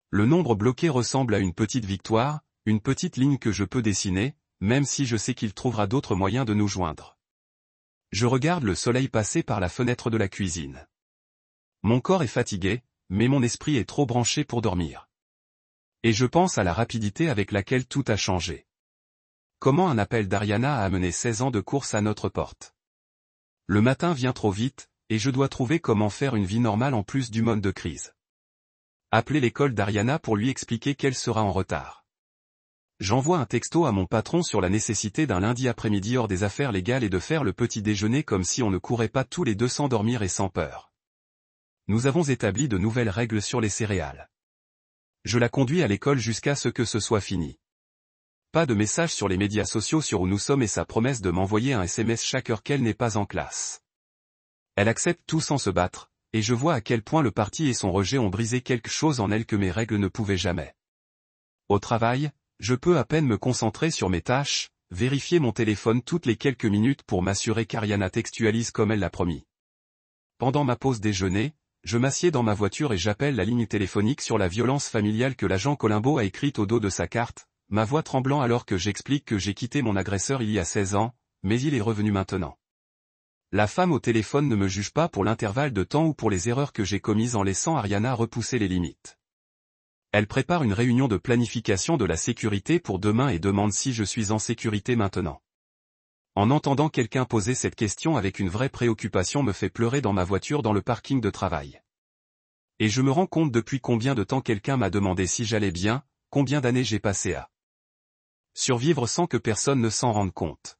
Le nombre bloqué ressemble à une petite victoire, une petite ligne que je peux dessiner, même si je sais qu'il trouvera d'autres moyens de nous joindre. Je regarde le soleil passer par la fenêtre de la cuisine. Mon corps est fatigué, mais mon esprit est trop branché pour dormir. Et je pense à la rapidité avec laquelle tout a changé. Comment un appel d'Ariana a amené 16 ans de course à notre porte. Le matin vient trop vite, et je dois trouver comment faire une vie normale en plus du mode de crise. Appeler l'école d'Ariana pour lui expliquer qu'elle sera en retard. J'envoie un texto à mon patron sur la nécessité d'un lundi après-midi hors des affaires légales et de faire le petit déjeuner comme si on ne courait pas tous les deux sans dormir et sans peur. Nous avons établi de nouvelles règles sur les céréales. Je la conduis à l'école jusqu'à ce que ce soit fini. Pas de message sur les médias sociaux sur où nous sommes et sa promesse de m'envoyer un SMS chaque heure qu'elle n'est pas en classe. Elle accepte tout sans se battre, et je vois à quel point le parti et son rejet ont brisé quelque chose en elle que mes règles ne pouvaient jamais. Au travail, je peux à peine me concentrer sur mes tâches, vérifier mon téléphone toutes les quelques minutes pour m'assurer qu'Ariana textualise comme elle l'a promis. Pendant ma pause déjeuner, je m'assieds dans ma voiture et j'appelle la ligne téléphonique sur la violence familiale que l'agent Colombo a écrite au dos de sa carte, ma voix tremblant alors que j'explique que j'ai quitté mon agresseur il y a 16 ans, mais il est revenu maintenant. La femme au téléphone ne me juge pas pour l'intervalle de temps ou pour les erreurs que j'ai commises en laissant Ariana repousser les limites. Elle prépare une réunion de planification de la sécurité pour demain et demande si je suis en sécurité maintenant. En entendant quelqu'un poser cette question avec une vraie préoccupation me fait pleurer dans ma voiture dans le parking de travail. Et je me rends compte depuis combien de temps quelqu'un m'a demandé si j'allais bien, combien d'années j'ai passé à survivre sans que personne ne s'en rende compte.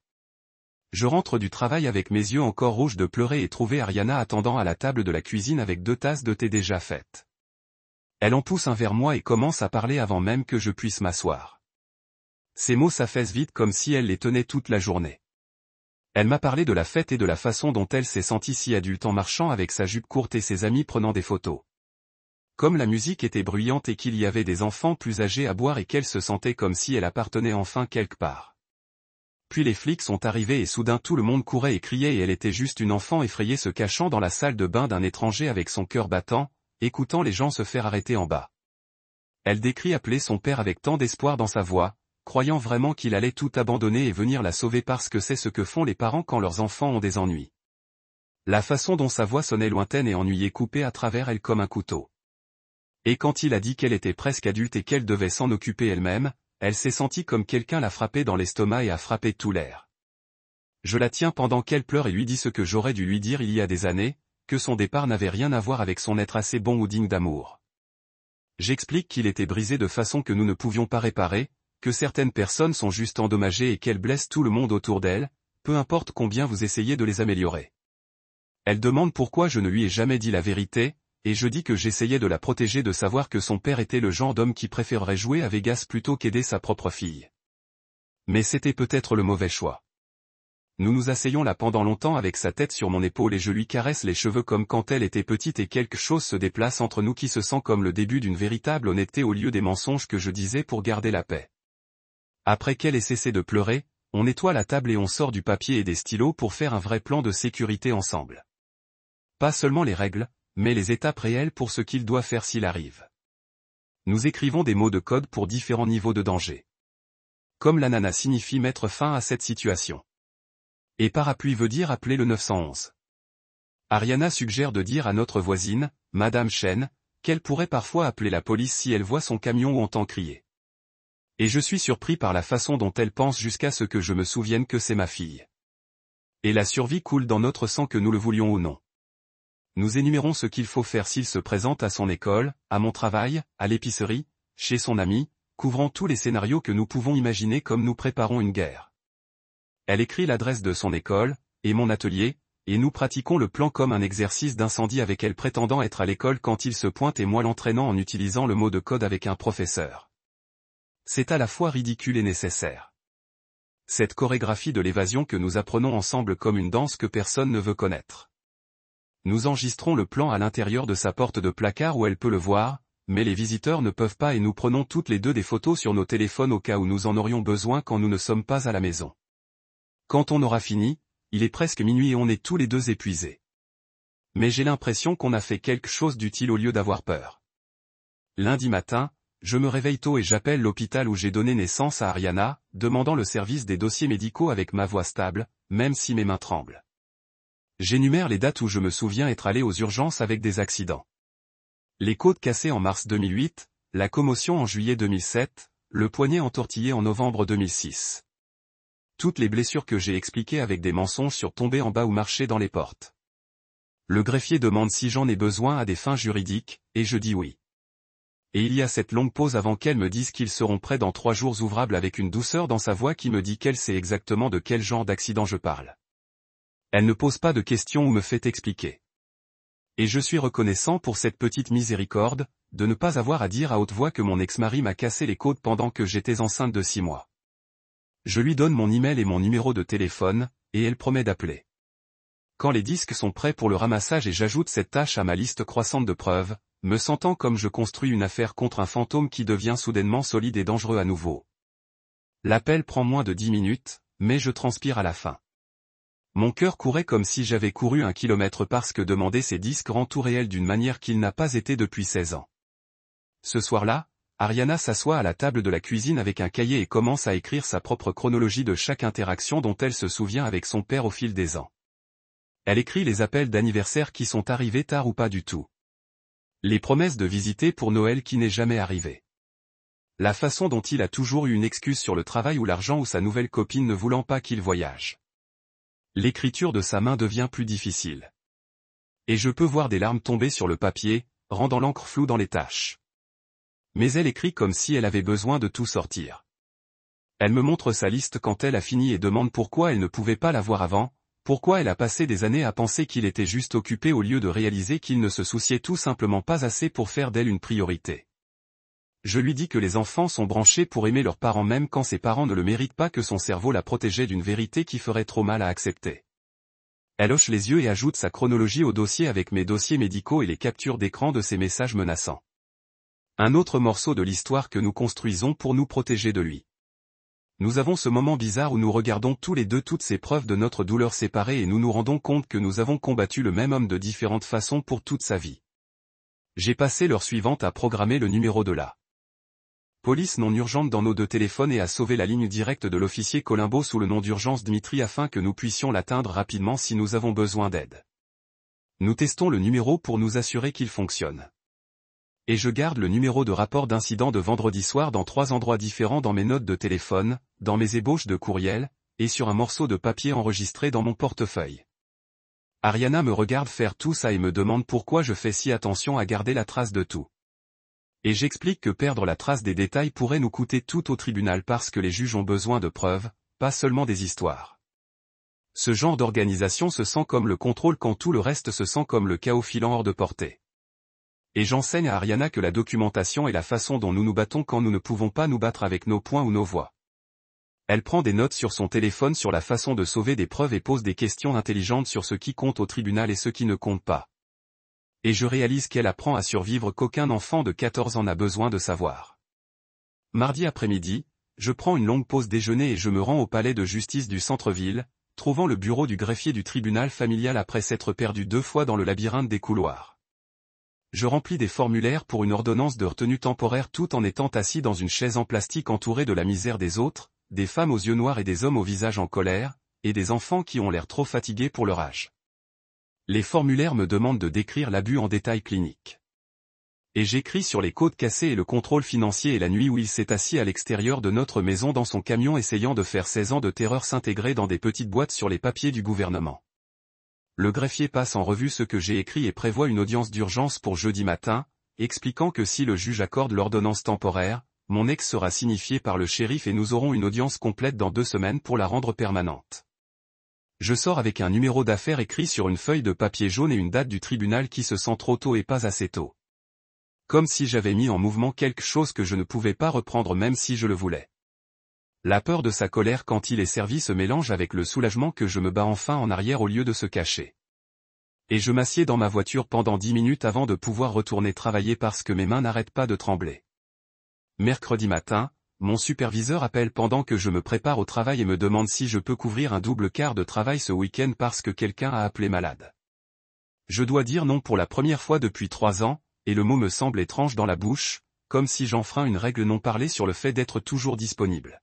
Je rentre du travail avec mes yeux encore rouges de pleurer et trouver Ariana attendant à la table de la cuisine avec 2 tasses de thé déjà faites. Elle en pousse un vers moi et commence à parler avant même que je puisse m'asseoir. Ces mots s'affaissent vite comme si elle les tenait toute la journée. Elle m'a parlé de la fête et de la façon dont elle s'est sentie si adulte en marchant avec sa jupe courte et ses amis prenant des photos. Comme la musique était bruyante et qu'il y avait des enfants plus âgés à boire et qu'elle se sentait comme si elle appartenait enfin quelque part. Puis les flics sont arrivés et soudain tout le monde courait et criait et elle était juste une enfant effrayée se cachant dans la salle de bain d'un étranger avec son cœur battant, écoutant les gens se faire arrêter en bas. Elle décrit appeler son père avec tant d'espoir dans sa voix, croyant vraiment qu'il allait tout abandonner et venir la sauver parce que c'est ce que font les parents quand leurs enfants ont des ennuis. La façon dont sa voix sonnait lointaine et ennuyée coupait à travers elle comme un couteau. Et quand il a dit qu'elle était presque adulte et qu'elle devait s'en occuper elle-même, elle s'est sentie comme quelqu'un l'a frappée dans l'estomac et a frappé tout l'air. Je la tiens pendant qu'elle pleure et lui dis ce que j'aurais dû lui dire il y a des années, que son départ n'avait rien à voir avec son être assez bon ou digne d'amour. J'explique qu'il était brisé de façon que nous ne pouvions pas réparer, que certaines personnes sont juste endommagées et qu'elles blessent tout le monde autour d'elles, peu importe combien vous essayez de les améliorer. Elle demande pourquoi je ne lui ai jamais dit la vérité, et je dis que j'essayais de la protéger de savoir que son père était le genre d'homme qui préférerait jouer à Vegas plutôt qu'aider sa propre fille. Mais c'était peut-être le mauvais choix. Nous nous asseyons là pendant longtemps avec sa tête sur mon épaule et je lui caresse les cheveux comme quand elle était petite et quelque chose se déplace entre nous qui se sent comme le début d'une véritable honnêteté au lieu des mensonges que je disais pour garder la paix. Après qu'elle ait cessé de pleurer, on nettoie la table et on sort du papier et des stylos pour faire un vrai plan de sécurité ensemble. Pas seulement les règles, mais les étapes réelles pour ce qu'il doit faire s'il arrive. Nous écrivons des mots de code pour différents niveaux de danger. Comme l'ananas signifie mettre fin à cette situation. Et parapluie veut dire appeler le 911. Ariana suggère de dire à notre voisine, Madame Chen, qu'elle pourrait parfois appeler la police si elle voit son camion ou entend crier. Et je suis surpris par la façon dont elle pense jusqu'à ce que je me souvienne que c'est ma fille. Et la survie coule dans notre sang que nous le voulions ou non. Nous énumérons ce qu'il faut faire s'il se présente à son école, à mon travail, à l'épicerie, chez son ami, couvrant tous les scénarios que nous pouvons imaginer comme nous préparons une guerre. Elle écrit l'adresse de son école, et mon atelier, et nous pratiquons le plan comme un exercice d'incendie avec elle prétendant être à l'école quand il se pointe et moi l'entraînant en utilisant le mot de code avec un professeur. C'est à la fois ridicule et nécessaire. Cette chorégraphie de l'évasion que nous apprenons ensemble comme une danse que personne ne veut connaître. Nous enregistrons le plan à l'intérieur de sa porte de placard où elle peut le voir, mais les visiteurs ne peuvent pas et nous prenons toutes les deux des photos sur nos téléphones au cas où nous en aurions besoin quand nous ne sommes pas à la maison. Quand on aura fini, il est presque minuit et on est tous les deux épuisés. Mais j'ai l'impression qu'on a fait quelque chose d'utile au lieu d'avoir peur. Lundi matin, je me réveille tôt et j'appelle l'hôpital où j'ai donné naissance à Ariana, demandant le service des dossiers médicaux avec ma voix stable, même si mes mains tremblent. J'énumère les dates où je me souviens être allé aux urgences avec des accidents. Les côtes cassées en mars 2008, la commotion en juillet 2007, le poignet entortillé en novembre 2006. Toutes les blessures que j'ai expliquées avec des mensonges sur tomber en bas ou marcher dans les portes. Le greffier demande si j'en ai besoin à des fins juridiques, et je dis oui. Et il y a cette longue pause avant qu'elle me dise qu'ils seront prêts dans 3 jours ouvrables avec une douceur dans sa voix qui me dit qu'elle sait exactement de quel genre d'accident je parle. Elle ne pose pas de questions ou me fait expliquer. Et je suis reconnaissant pour cette petite miséricorde, de ne pas avoir à dire à haute voix que mon ex-mari m'a cassé les côtes pendant que j'étais enceinte de 6 mois. Je lui donne mon email et mon numéro de téléphone, et elle promet d'appeler. Quand les disques sont prêts pour le ramassage et j'ajoute cette tâche à ma liste croissante de preuves, me sentant comme je construis une affaire contre un fantôme qui devient soudainement solide et dangereux à nouveau. L'appel prend moins de 10 minutes, mais je transpire à la fin. Mon cœur courait comme si j'avais couru 1 kilomètre parce que demander ces disques rend tout réel d'une manière qu'il n'a pas été depuis 16 ans. Ce soir-là, Ariana s'assoit à la table de la cuisine avec un cahier et commence à écrire sa propre chronologie de chaque interaction dont elle se souvient avec son père au fil des ans. Elle écrit les appels d'anniversaire qui sont arrivés tard ou pas du tout. Les promesses de visiter pour Noël qui n'est jamais arrivé. La façon dont il a toujours eu une excuse sur le travail ou l'argent ou sa nouvelle copine ne voulant pas qu'il voyage. L'écriture de sa main devient plus difficile. Et je peux voir des larmes tomber sur le papier, rendant l'encre floue dans les taches. Mais elle écrit comme si elle avait besoin de tout sortir. Elle me montre sa liste quand elle a fini et demande pourquoi elle ne pouvait pas la voir avant, pourquoi elle a passé des années à penser qu'il était juste occupé au lieu de réaliser qu'il ne se souciait tout simplement pas assez pour faire d'elle une priorité. Je lui dis que les enfants sont branchés pour aimer leurs parents même quand ses parents ne le méritent pas, que son cerveau la protégeait d'une vérité qui ferait trop mal à accepter. Elle hoche les yeux et ajoute sa chronologie au dossier avec mes dossiers médicaux et les captures d'écran de ses messages menaçants. Un autre morceau de l'histoire que nous construisons pour nous protéger de lui. Nous avons ce moment bizarre où nous regardons tous les deux toutes ces preuves de notre douleur séparée et nous nous rendons compte que nous avons combattu le même homme de différentes façons pour toute sa vie. J'ai passé l'heure suivante à programmer le numéro de la police non urgente dans nos 2 téléphones et à sauver la ligne directe de l'officier Colombo sous le nom d'urgence Dmitri afin que nous puissions l'atteindre rapidement si nous avons besoin d'aide. Nous testons le numéro pour nous assurer qu'il fonctionne. Et je garde le numéro de rapport d'incident de vendredi soir dans 3 endroits différents dans mes notes de téléphone, dans mes ébauches de courriel, et sur un morceau de papier enregistré dans mon portefeuille. Ariana me regarde faire tout ça et me demande pourquoi je fais si attention à garder la trace de tout. Et j'explique que perdre la trace des détails pourrait nous coûter tout au tribunal parce que les juges ont besoin de preuves, pas seulement des histoires. Ce genre d'organisation se sent comme le contrôle quand tout le reste se sent comme le chaos filant hors de portée. Et j'enseigne à Ariana que la documentation est la façon dont nous nous battons quand nous ne pouvons pas nous battre avec nos poings ou nos voix. Elle prend des notes sur son téléphone sur la façon de sauver des preuves et pose des questions intelligentes sur ce qui compte au tribunal et ce qui ne compte pas. Et je réalise qu'elle apprend à survivre qu'aucun enfant de 14 ans n'a besoin de savoir. Mardi après-midi, je prends une longue pause déjeuner et je me rends au palais de justice du centre-ville, trouvant le bureau du greffier du tribunal familial après s'être perdu 2 fois dans le labyrinthe des couloirs. Je remplis des formulaires pour une ordonnance de retenue temporaire tout en étant assis dans une chaise en plastique entourée de la misère des autres, des femmes aux yeux noirs et des hommes au visage en colère, et des enfants qui ont l'air trop fatigués pour leur âge. Les formulaires me demandent de décrire l'abus en détail clinique. Et j'écris sur les côtes cassées et le contrôle financier et la nuit où il s'est assis à l'extérieur de notre maison dans son camion essayant de faire 16 ans de terreur s'intégrer dans des petites boîtes sur les papiers du gouvernement. Le greffier passe en revue ce que j'ai écrit et prévoit une audience d'urgence pour jeudi matin, expliquant que si le juge accorde l'ordonnance temporaire, mon ex sera signifié par le shérif et nous aurons une audience complète dans 2 semaines pour la rendre permanente. Je sors avec un numéro d'affaires écrit sur une feuille de papier jaune et une date du tribunal qui se sent trop tôt et pas assez tôt. Comme si j'avais mis en mouvement quelque chose que je ne pouvais pas reprendre même si je le voulais. La peur de sa colère quand il est servi se mélange avec le soulagement que je me bats enfin en arrière au lieu de se cacher. Et je m'assieds dans ma voiture pendant 10 minutes avant de pouvoir retourner travailler parce que mes mains n'arrêtent pas de trembler. Mercredi matin, mon superviseur appelle pendant que je me prépare au travail et me demande si je peux couvrir un double quart de travail ce week-end parce que quelqu'un a appelé malade. Je dois dire non pour la première fois depuis 3 ans, et le mot me semble étrange dans la bouche, comme si j'enfreins une règle non parlée sur le fait d'être toujours disponible.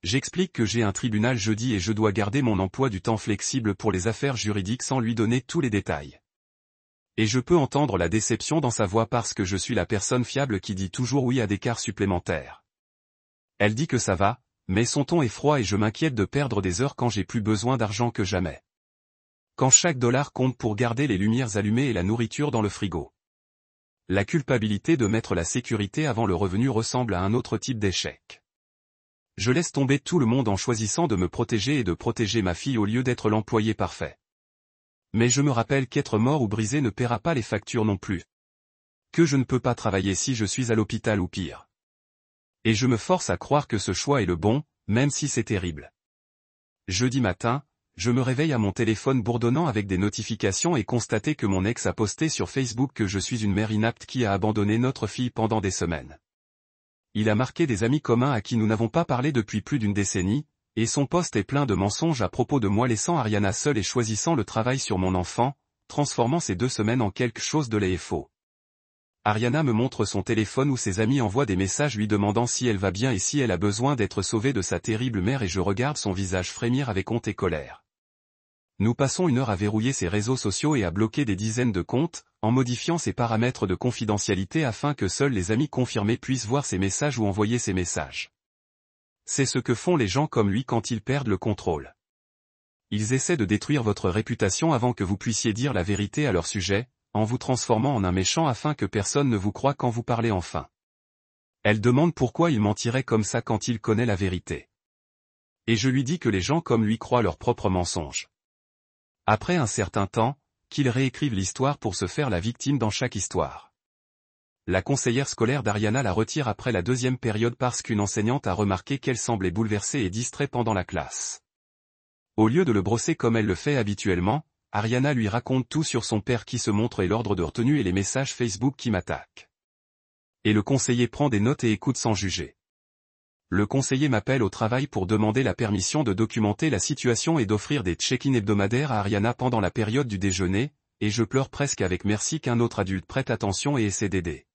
J'explique que j'ai un tribunal jeudi et je dois garder mon emploi du temps flexible pour les affaires juridiques sans lui donner tous les détails. Et je peux entendre la déception dans sa voix parce que je suis la personne fiable qui dit toujours oui à des quarts supplémentaires. Elle dit que ça va, mais son ton est froid et je m'inquiète de perdre des heures quand j'ai plus besoin d'argent que jamais. Quand chaque dollar compte pour garder les lumières allumées et la nourriture dans le frigo. La culpabilité de mettre la sécurité avant le revenu ressemble à un autre type d'échec. Je laisse tomber tout le monde en choisissant de me protéger et de protéger ma fille au lieu d'être l'employé parfait. Mais je me rappelle qu'être mort ou brisé ne paiera pas les factures non plus. Que je ne peux pas travailler si je suis à l'hôpital ou pire. Et je me force à croire que ce choix est le bon, même si c'est terrible. Jeudi matin, je me réveille à mon téléphone bourdonnant avec des notifications et constater que mon ex a posté sur Facebook que je suis une mère inapte qui a abandonné notre fille pendant des semaines. Il a marqué des amis communs à qui nous n'avons pas parlé depuis plus d'une décennie, et son post est plein de mensonges à propos de moi laissant Ariana seule et choisissant le travail sur mon enfant, transformant ces 2 semaines en quelque chose de laid et faux. Ariana me montre son téléphone où ses amis envoient des messages lui demandant si elle va bien et si elle a besoin d'être sauvée de sa terrible mère et je regarde son visage frémir avec honte et colère. Nous passons 1 heure à verrouiller ses réseaux sociaux et à bloquer des dizaines de comptes, en modifiant ses paramètres de confidentialité afin que seuls les amis confirmés puissent voir ses messages ou envoyer ses messages. C'est ce que font les gens comme lui quand ils perdent le contrôle. Ils essaient de détruire votre réputation avant que vous puissiez dire la vérité à leur sujet, en vous transformant en un méchant afin que personne ne vous croie quand vous parlez enfin. Elle demande pourquoi il mentirait comme ça quand il connaît la vérité. Et je lui dis que les gens comme lui croient leurs propres mensonges. Après un certain temps, qu'ils réécrivent l'histoire pour se faire la victime dans chaque histoire. La conseillère scolaire d'Ariana la retire après la 2e période parce qu'une enseignante a remarqué qu'elle semblait bouleversée et distraite pendant la classe. Au lieu de le brosser comme elle le fait habituellement, Ariana lui raconte tout sur son père qui se montre et l'ordre de retenue et les messages Facebook qui m'attaquent. Et le conseiller prend des notes et écoute sans juger. Le conseiller m'appelle au travail pour demander la permission de documenter la situation et d'offrir des check-in hebdomadaires à Ariana pendant la période du déjeuner, et je pleure presque avec merci qu'un autre adulte prête attention et essaie d'aider.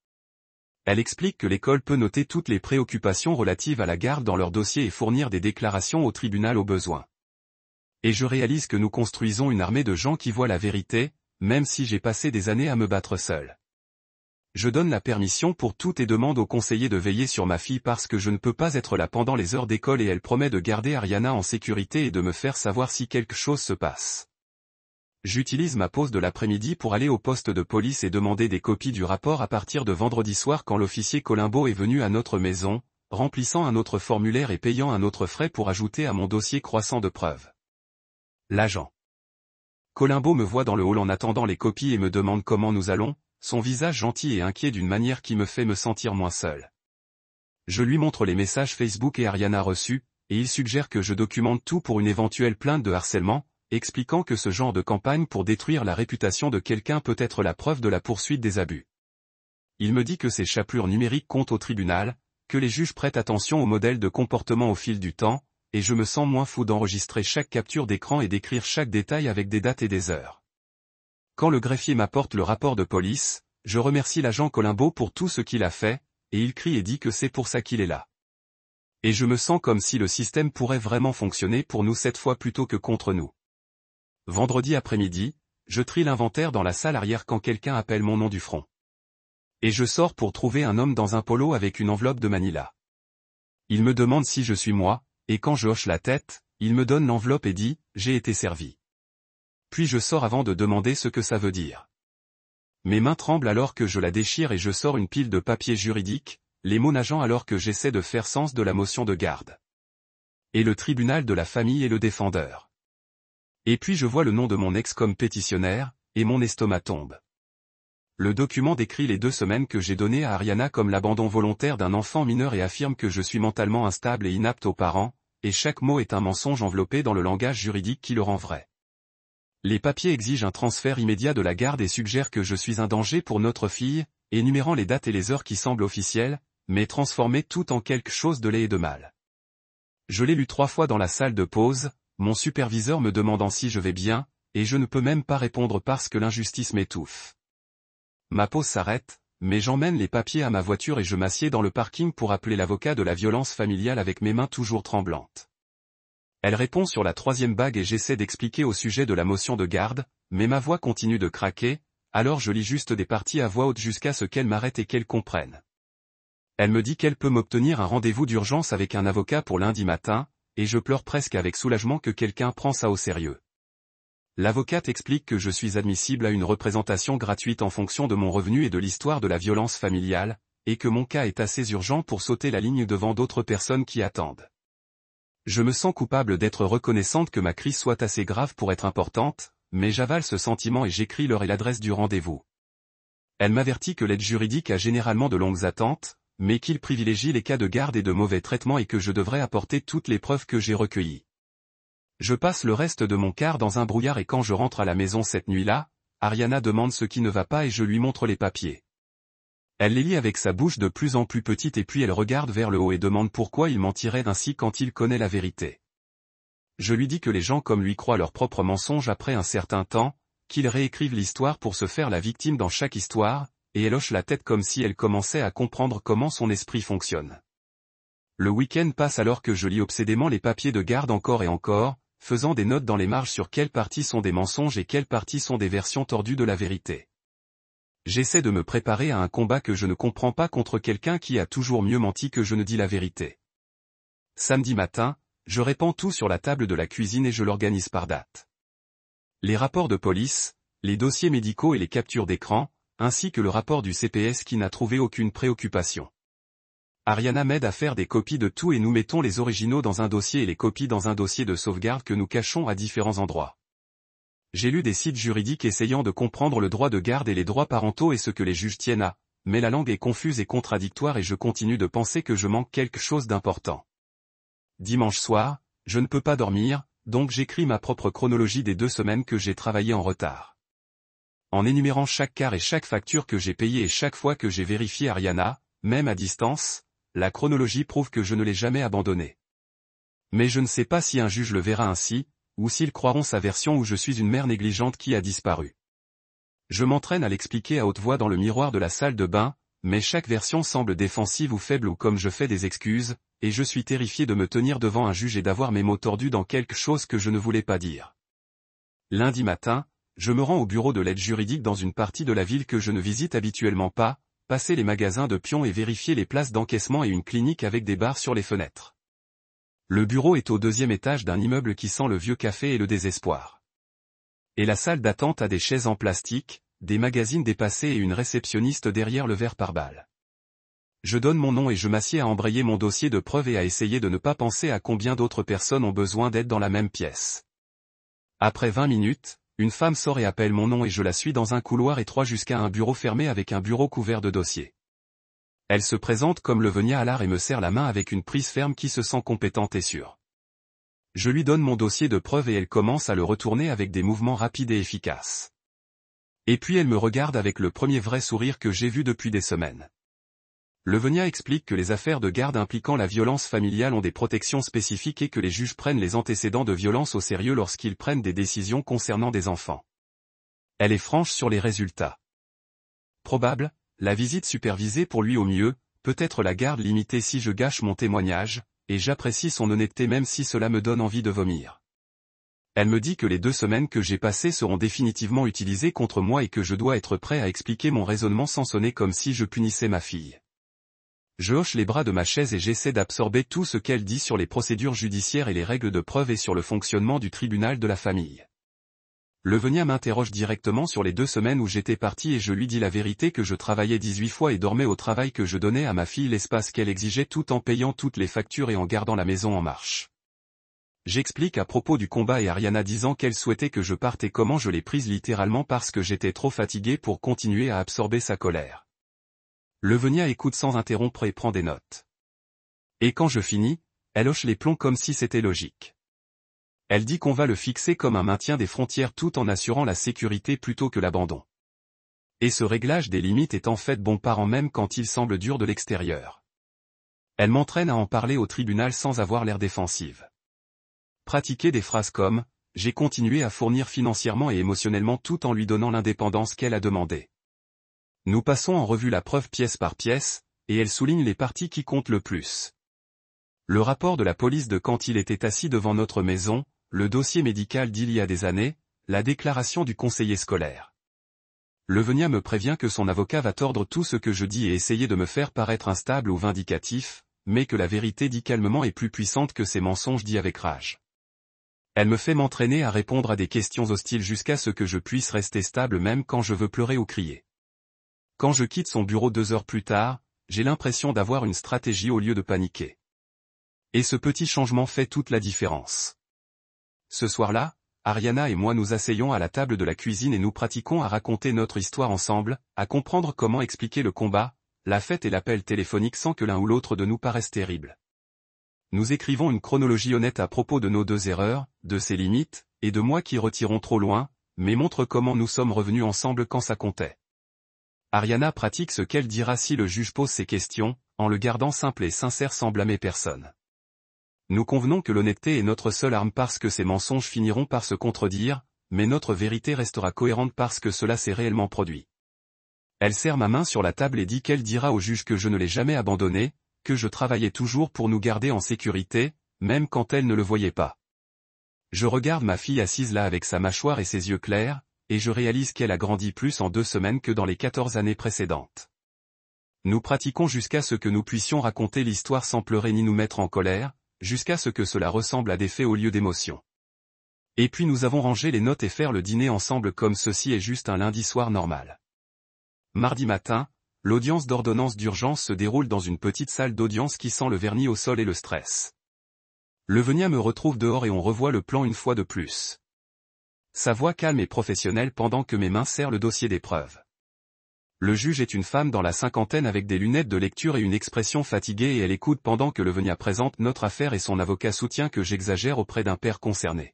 Elle explique que l'école peut noter toutes les préoccupations relatives à la garde dans leur dossier et fournir des déclarations au tribunal au besoin. Et je réalise que nous construisons une armée de gens qui voient la vérité, même si j'ai passé des années à me battre seul. Je donne la permission pour tout et demande au conseiller de veiller sur ma fille parce que je ne peux pas être là pendant les heures d'école et elle promet de garder Ariana en sécurité et de me faire savoir si quelque chose se passe. J'utilise ma pause de l'après-midi pour aller au poste de police et demander des copies du rapport à partir de vendredi soir quand l'officier Colombo est venu à notre maison, remplissant un autre formulaire et payant un autre frais pour ajouter à mon dossier croissant de preuves. L'agent Colombo me voit dans le hall en attendant les copies et me demande comment nous allons, son visage gentil et inquiet d'une manière qui me fait me sentir moins seul. Je lui montre les messages Facebook et Ariana reçus, et il suggère que je documente tout pour une éventuelle plainte de harcèlement, expliquant que ce genre de campagne pour détruire la réputation de quelqu'un peut être la preuve de la poursuite des abus. Il me dit que ces chapelures numériques comptent au tribunal, que les juges prêtent attention au modèle de comportement au fil du temps, et je me sens moins fou d'enregistrer chaque capture d'écran et d'écrire chaque détail avec des dates et des heures. Quand le greffier m'apporte le rapport de police, je remercie l'agent Colombo pour tout ce qu'il a fait, et il crie et dit que c'est pour ça qu'il est là. Et je me sens comme si le système pourrait vraiment fonctionner pour nous cette fois plutôt que contre nous. Vendredi après-midi, je trie l'inventaire dans la salle arrière quand quelqu'un appelle mon nom du front. Et je sors pour trouver un homme dans un polo avec une enveloppe de Manila. Il me demande si je suis moi, et quand je hoche la tête, il me donne l'enveloppe et dit « J'ai été servi ». Puis je sors avant de demander ce que ça veut dire. Mes mains tremblent alors que je la déchire et je sors une pile de papiers juridiques, les mots nageant alors que j'essaie de faire sens de la motion de garde. Et le tribunal de la famille et le défendeur. Et puis je vois le nom de mon ex comme pétitionnaire, et mon estomac tombe. Le document décrit les 2 semaines que j'ai données à Ariana comme l'abandon volontaire d'un enfant mineur et affirme que je suis mentalement instable et inapte aux parents, et chaque mot est un mensonge enveloppé dans le langage juridique qui le rend vrai. Les papiers exigent un transfert immédiat de la garde et suggèrent que je suis un danger pour notre fille, énumérant les dates et les heures qui semblent officielles, mais transformées tout en quelque chose de laid et de mal. Je l'ai lu 3 fois dans la salle de pause, mon superviseur me demandant si je vais bien, et je ne peux même pas répondre parce que l'injustice m'étouffe. Ma pause s'arrête, mais j'emmène les papiers à ma voiture et je m'assieds dans le parking pour appeler l'avocat de la violence familiale avec mes mains toujours tremblantes. Elle répond sur la 3e bague et j'essaie d'expliquer au sujet de la motion de garde, mais ma voix continue de craquer, alors je lis juste des parties à voix haute jusqu'à ce qu'elle m'arrête et qu'elle comprenne. Elle me dit qu'elle peut m'obtenir un rendez-vous d'urgence avec un avocat pour lundi matin, et je pleure presque avec soulagement que quelqu'un prend ça au sérieux. L'avocate explique que je suis admissible à une représentation gratuite en fonction de mon revenu et de l'histoire de la violence familiale, et que mon cas est assez urgent pour sauter la ligne devant d'autres personnes qui attendent. Je me sens coupable d'être reconnaissante que ma crise soit assez grave pour être importante, mais j'avale ce sentiment et j'écris l'heure et l'adresse du rendez-vous. Elle m'avertit que l'aide juridique a généralement de longues attentes, mais qu'il privilégie les cas de garde et de mauvais traitement et que je devrais apporter toutes les preuves que j'ai recueillies. Je passe le reste de mon quart dans un brouillard et quand je rentre à la maison cette nuit-là, Ariana demande ce qui ne va pas et je lui montre les papiers. Elle les lit avec sa bouche de plus en plus petite et puis elle regarde vers le haut et demande pourquoi il mentirait ainsi quand il connaît la vérité. Je lui dis que les gens comme lui croient leurs propres mensonges après un certain temps, qu'ils réécrivent l'histoire pour se faire la victime dans chaque histoire, et elle hoche la tête comme si elle commençait à comprendre comment son esprit fonctionne. Le week-end passe alors que je lis obsédément les papiers de garde encore et encore, faisant des notes dans les marges sur quelles parties sont des mensonges et quelles parties sont des versions tordues de la vérité. J'essaie de me préparer à un combat que je ne comprends pas contre quelqu'un qui a toujours mieux menti que je ne dis la vérité. Samedi matin, je répands tout sur la table de la cuisine et je l'organise par date. Les rapports de police, les dossiers médicaux et les captures d'écran, ainsi que le rapport du CPS qui n'a trouvé aucune préoccupation. Ariana m'aide à faire des copies de tout et nous mettons les originaux dans un dossier et les copies dans un dossier de sauvegarde que nous cachons à différents endroits. J'ai lu des sites juridiques essayant de comprendre le droit de garde et les droits parentaux et ce que les juges tiennent à, mais la langue est confuse et contradictoire et je continue de penser que je manque quelque chose d'important. Dimanche soir, je ne peux pas dormir, donc j'écris ma propre chronologie des 2 semaines que j'ai travaillé en retard. En énumérant chaque quart et chaque facture que j'ai payée et chaque fois que j'ai vérifié Ariana, même à distance, la chronologie prouve que je ne l'ai jamais abandonnée. Mais je ne sais pas si un juge le verra ainsi, ou s'ils croiront sa version où je suis une mère négligente qui a disparu. Je m'entraîne à l'expliquer à haute voix dans le miroir de la salle de bain, mais chaque version semble défensive ou faible ou comme je fais des excuses, et je suis terrifié de me tenir devant un juge et d'avoir mes mots tordus dans quelque chose que je ne voulais pas dire. Lundi matin, je me rends au bureau de l'aide juridique dans une partie de la ville que je ne visite habituellement pas, passer les magasins de pions et vérifier les places d'encaissement et une clinique avec des barres sur les fenêtres. Le bureau est au 2e étage d'un immeuble qui sent le vieux café et le désespoir. Et la salle d'attente a des chaises en plastique, des magazines dépassés et une réceptionniste derrière le verre pare-balles. Je donne mon nom et je m'assieds à embrayer mon dossier de preuves et à essayer de ne pas penser à combien d'autres personnes ont besoin d'être dans la même pièce. Après 20 minutes, une femme sort et appelle mon nom et je la suis dans un couloir étroit jusqu'à un bureau fermé avec un bureau couvert de dossiers. Elle se présente comme le Venia à l'art et me serre la main avec une prise ferme qui se sent compétente et sûre. Je lui donne mon dossier de preuves et elle commence à le retourner avec des mouvements rapides et efficaces. Et puis elle me regarde avec le premier vrai sourire que j'ai vu depuis des semaines. Le Venia explique que les affaires de garde impliquant la violence familiale ont des protections spécifiques et que les juges prennent les antécédents de violence au sérieux lorsqu'ils prennent des décisions concernant des enfants. Elle est franche sur les résultats. Probable, la visite supervisée pour lui au mieux, peut-être la garde limitée si je gâche mon témoignage, et j'apprécie son honnêteté même si cela me donne envie de vomir. Elle me dit que les 2 semaines que j'ai passées seront définitivement utilisées contre moi et que je dois être prêt à expliquer mon raisonnement sans sonner comme si je punissais ma fille. Je hoche les bras de ma chaise et j'essaie d'absorber tout ce qu'elle dit sur les procédures judiciaires et les règles de preuve et sur le fonctionnement du tribunal de la famille. Le Venia m'interroge directement sur les 2 semaines où j'étais parti et je lui dis la vérité que je travaillais 18 fois et dormais au travail que je donnais à ma fille l'espace qu'elle exigeait tout en payant toutes les factures et en gardant la maison en marche. J'explique à propos du combat et Ariana disant qu'elle souhaitait que je parte et comment je l'ai prise littéralement parce que j'étais trop fatigué pour continuer à absorber sa colère. Le Venia écoute sans interrompre et prend des notes. Et quand je finis, elle hoche les plombs comme si c'était logique. Elle dit qu'on va le fixer comme un maintien des frontières tout en assurant la sécurité plutôt que l'abandon. Et ce réglage des limites est en fait bon parent même quand il semble dur de l'extérieur. Elle m'entraîne à en parler au tribunal sans avoir l'air défensive. Pratiquer des phrases comme « j'ai continué à fournir financièrement et émotionnellement tout en lui donnant l'indépendance qu'elle a demandé ». Nous passons en revue la preuve pièce par pièce, et elle souligne les parties qui comptent le plus. Le rapport de la police de quand il était assis devant notre maison, le dossier médical d'il y a des années, la déclaration du conseiller scolaire. Le Venia me prévient que son avocat va tordre tout ce que je dis et essayer de me faire paraître instable ou vindicatif, mais que la vérité dit calmement est plus puissante que ses mensonges dits avec rage. Elle me fait m'entraîner à répondre à des questions hostiles jusqu'à ce que je puisse rester stable même quand je veux pleurer ou crier. Quand je quitte son bureau 2 heures plus tard, j'ai l'impression d'avoir une stratégie au lieu de paniquer. Et ce petit changement fait toute la différence. Ce soir-là, Ariana et moi nous asseyons à la table de la cuisine et nous pratiquons à raconter notre histoire ensemble, à comprendre comment expliquer le combat, la fête et l'appel téléphonique sans que l'un ou l'autre de nous paraisse terrible. Nous écrivons une chronologie honnête à propos de nos 2 erreurs, de ses limites, et de moi qui retirons trop loin, mais montre comment nous sommes revenus ensemble quand ça comptait. Ariana pratique ce qu'elle dira si le juge pose ses questions, en le gardant simple et sincère sans blâmer personne. Nous convenons que l'honnêteté est notre seule arme parce que ces mensonges finiront par se contredire, mais notre vérité restera cohérente parce que cela s'est réellement produit. Elle serre ma main sur la table et dit qu'elle dira au juge que je ne l'ai jamais abandonné, que je travaillais toujours pour nous garder en sécurité, même quand elle ne le voyait pas. Je regarde ma fille assise là avec sa mâchoire et ses yeux clairs, et je réalise qu'elle a grandi plus en 2 semaines que dans les 14 années précédentes. Nous pratiquons jusqu'à ce que nous puissions raconter l'histoire sans pleurer ni nous mettre en colère, jusqu'à ce que cela ressemble à des faits au lieu d'émotions. Et puis nous avons rangé les notes et faire le dîner ensemble comme ceci est juste un lundi soir normal. Mardi matin, l'audience d'ordonnance d'urgence se déroule dans une petite salle d'audience qui sent le vernis au sol et le stress. Levenia me retrouve dehors et on revoit le plan une fois de plus. Sa voix calme et professionnelle pendant que mes mains serrent le dossier d'épreuve. Le juge est une femme dans la cinquantaine avec des lunettes de lecture et une expression fatiguée et elle écoute pendant que Levenia présente notre affaire et son avocat soutient que j'exagère auprès d'un père concerné.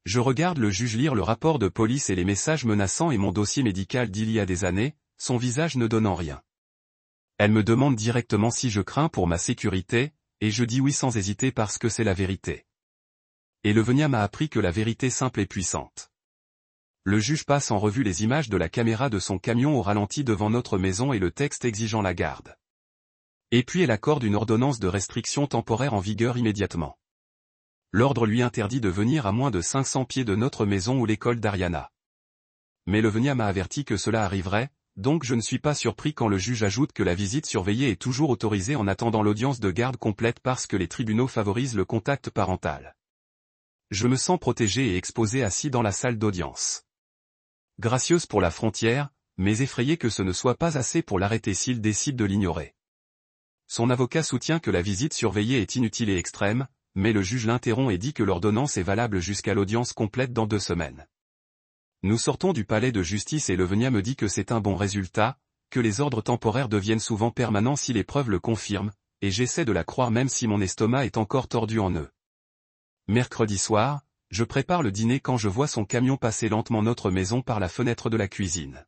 Je regarde le juge lire le rapport de police et les messages menaçants et mon dossier médical d'il y a des années, son visage ne donnant rien. Elle me demande directement si je crains pour ma sécurité, et je dis oui sans hésiter parce que c'est la vérité. Et Levenia m'a appris que la vérité simple est puissante. Le juge passe en revue les images de la caméra de son camion au ralenti devant notre maison et le texte exigeant la garde. Et puis elle accorde une ordonnance de restriction temporaire en vigueur immédiatement. L'ordre lui interdit de venir à moins de 500 pieds de notre maison ou l'école d'Ariana. Mais Levenia m'a averti que cela arriverait, donc je ne suis pas surpris quand le juge ajoute que la visite surveillée est toujours autorisée en attendant l'audience de garde complète parce que les tribunaux favorisent le contact parental. Je me sens protégé et exposé assis dans la salle d'audience. Gracieuse pour la frontière, mais effrayée que ce ne soit pas assez pour l'arrêter s'il décide de l'ignorer. Son avocat soutient que la visite surveillée est inutile et extrême, mais le juge l'interrompt et dit que l'ordonnance est valable jusqu'à l'audience complète dans 2 semaines. Nous sortons du palais de justice et Levenia me dit que c'est un bon résultat, que les ordres temporaires deviennent souvent permanents si les preuves le confirment, et j'essaie de la croire même si mon estomac est encore tordu en nœuds. Mercredi soir, je prépare le dîner quand je vois son camion passer lentement notre maison par la fenêtre de la cuisine.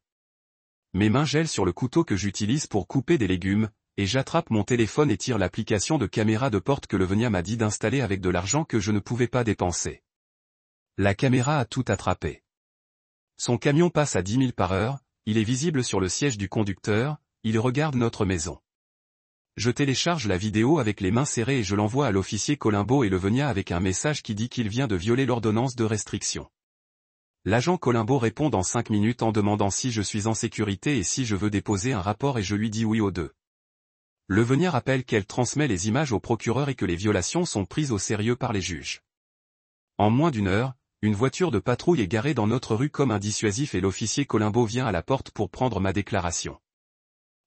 Mes mains gèlent sur le couteau que j'utilise pour couper des légumes, et j'attrape mon téléphone et tire l'application de caméra de porte que Levenia m'a dit d'installer avec de l'argent que je ne pouvais pas dépenser. La caméra a tout attrapé. Son camion passe à 10 000 par heure, il est visible sur le siège du conducteur, il regarde notre maison. Je télécharge la vidéo avec les mains serrées et je l'envoie à l'officier Colombo et Levenia avec un message qui dit qu'il vient de violer l'ordonnance de restriction. L'agent Colombo répond dans 5 minutes en demandant si je suis en sécurité et si je veux déposer un rapport et je lui dis oui aux deux. Levenia rappelle qu'elle transmet les images au procureur et que les violations sont prises au sérieux par les juges. En moins d'1 heure, une voiture de patrouille est garée dans notre rue comme un dissuasif et l'officier Colombo vient à la porte pour prendre ma déclaration.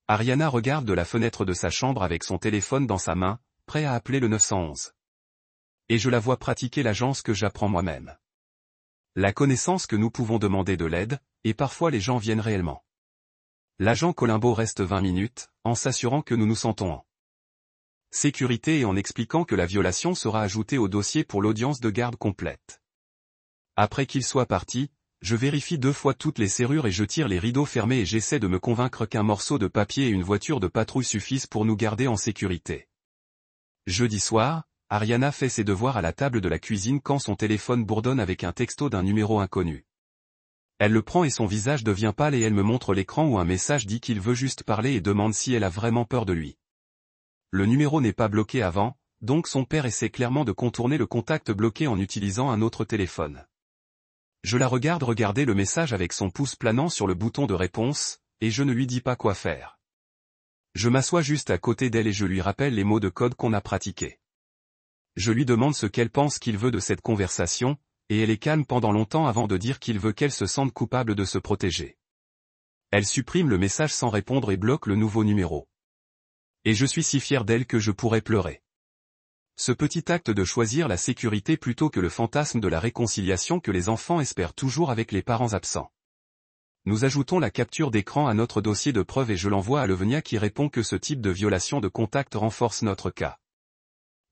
Ariana regarde de la fenêtre de sa chambre avec son téléphone dans sa main, prêt à appeler le 911. Et je la vois pratiquer l'agence que j'apprends moi-même. La connaissance que nous pouvons demander de l'aide, et parfois les gens viennent réellement. L'agent Colombo reste 20 minutes, en s'assurant que nous nous sentons en sécurité et en expliquant que la violation sera ajoutée au dossier pour l'audience de garde complète. Après qu'il soit parti, je vérifie 2 fois toutes les serrures et je tire les rideaux fermés et j'essaie de me convaincre qu'un morceau de papier et une voiture de patrouille suffisent pour nous garder en sécurité. Jeudi soir, Ariana fait ses devoirs à la table de la cuisine quand son téléphone bourdonne avec un texto d'un numéro inconnu. Elle le prend et son visage devient pâle et elle me montre l'écran où un message dit qu'il veut juste parler et demande si elle a vraiment peur de lui. Le numéro n'est pas bloqué avant, donc son père essaie clairement de contourner le contact bloqué en utilisant un autre téléphone. Je la regarde regarder le message avec son pouce planant sur le bouton de réponse, et je ne lui dis pas quoi faire. Je m'assois juste à côté d'elle et je lui rappelle les mots de code qu'on a pratiqués. Je lui demande ce qu'elle pense qu'il veut de cette conversation, et elle est calme pendant longtemps avant de dire qu'il veut qu'elle se sente coupable de se protéger. Elle supprime le message sans répondre et bloque le nouveau numéro. Et je suis si fier d'elle que je pourrais pleurer. Ce petit acte de choisir la sécurité plutôt que le fantasme de la réconciliation que les enfants espèrent toujours avec les parents absents. Nous ajoutons la capture d'écran à notre dossier de preuve et je l'envoie à Levenia qui répond que ce type de violation de contact renforce notre cas.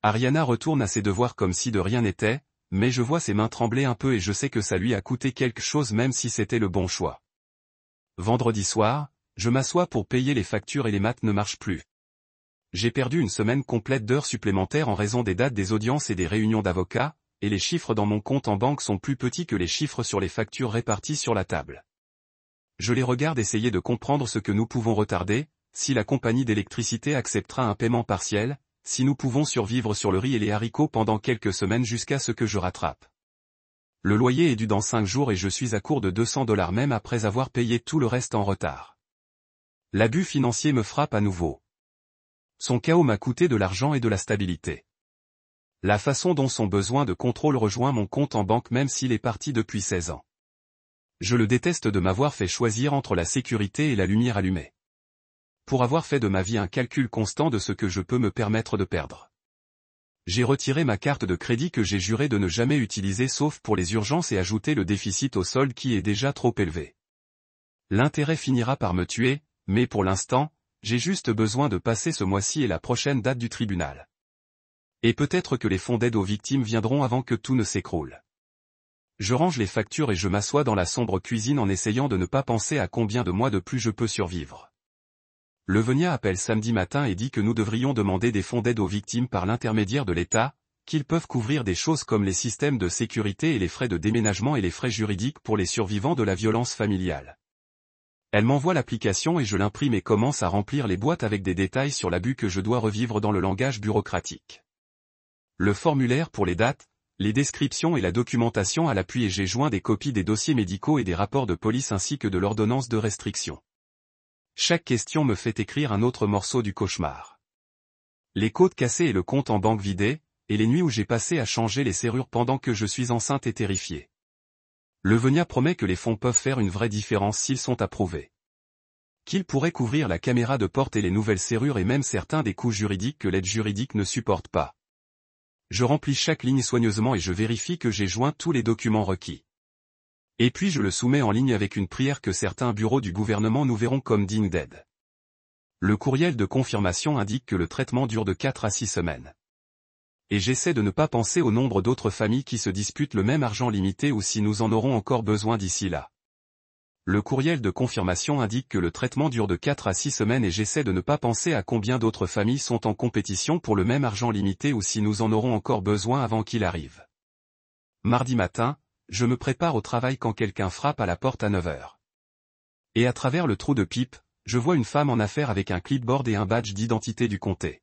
Ariana retourne à ses devoirs comme si de rien n'était, mais je vois ses mains trembler un peu et je sais que ça lui a coûté quelque chose même si c'était le bon choix. Vendredi soir, je m'assois pour payer les factures et les maths ne marchent plus. J'ai perdu une semaine complète d'heures supplémentaires en raison des dates des audiences et des réunions d'avocats, et les chiffres dans mon compte en banque sont plus petits que les chiffres sur les factures réparties sur la table. Je les regarde essayer de comprendre ce que nous pouvons retarder, si la compagnie d'électricité acceptera un paiement partiel, si nous pouvons survivre sur le riz et les haricots pendant quelques semaines jusqu'à ce que je rattrape. Le loyer est dû dans 5 jours et je suis à court de $200 même après avoir payé tout le reste en retard. L'abus financier me frappe à nouveau. Son chaos m'a coûté de l'argent et de la stabilité. La façon dont son besoin de contrôle rejoint mon compte en banque même s'il est parti depuis 16 ans. Je le déteste de m'avoir fait choisir entre la sécurité et la lumière allumée. Pour avoir fait de ma vie un calcul constant de ce que je peux me permettre de perdre. J'ai retiré ma carte de crédit que j'ai juré de ne jamais utiliser sauf pour les urgences et ajouté le déficit au solde qui est déjà trop élevé. L'intérêt finira par me tuer, mais pour l'instant, j'ai juste besoin de passer ce mois-ci et la prochaine date du tribunal. Et peut-être que les fonds d'aide aux victimes viendront avant que tout ne s'écroule. Je range les factures et je m'assois dans la sombre cuisine en essayant de ne pas penser à combien de mois de plus je peux survivre. Levenia appelle samedi matin et dit que nous devrions demander des fonds d'aide aux victimes par l'intermédiaire de l'État, qu'ils peuvent couvrir des choses comme les systèmes de sécurité et les frais de déménagement et les frais juridiques pour les survivants de la violence familiale. Elle m'envoie l'application et je l'imprime et commence à remplir les boîtes avec des détails sur l'abus que je dois revivre dans le langage bureaucratique. Le formulaire pour les dates, les descriptions et la documentation à l'appui et j'ai joint des copies des dossiers médicaux et des rapports de police ainsi que de l'ordonnance de restriction. Chaque question me fait écrire un autre morceau du cauchemar. Les côtes cassées et le compte en banque vidé, et les nuits où j'ai passé à changer les serrures pendant que je suis enceinte et terrifiée. Levenia promet que les fonds peuvent faire une vraie différence s'ils sont approuvés. Qu'il pourrait couvrir la caméra de porte et les nouvelles serrures et même certains des coûts juridiques que l'aide juridique ne supporte pas. Je remplis chaque ligne soigneusement et je vérifie que j'ai joint tous les documents requis. Et puis je le soumets en ligne avec une prière que certains bureaux du gouvernement nous verront comme dignes d'aide. Le courriel de confirmation indique que le traitement dure de 4 à 6 semaines. Et j'essaie de ne pas penser au nombre d'autres familles qui se disputent le même argent limité ou si nous en aurons encore besoin d'ici là. Le courriel de confirmation indique que le traitement dure de 4 à 6 semaines et j'essaie de ne pas penser à combien d'autres familles sont en compétition pour le même argent limité ou si nous en aurons encore besoin avant qu'il arrive. Mardi matin, je me prépare au travail quand quelqu'un frappe à la porte à 9 heures. Et à travers le trou de pipe, je vois une femme en affaires avec un clipboard et un badge d'identité du comté.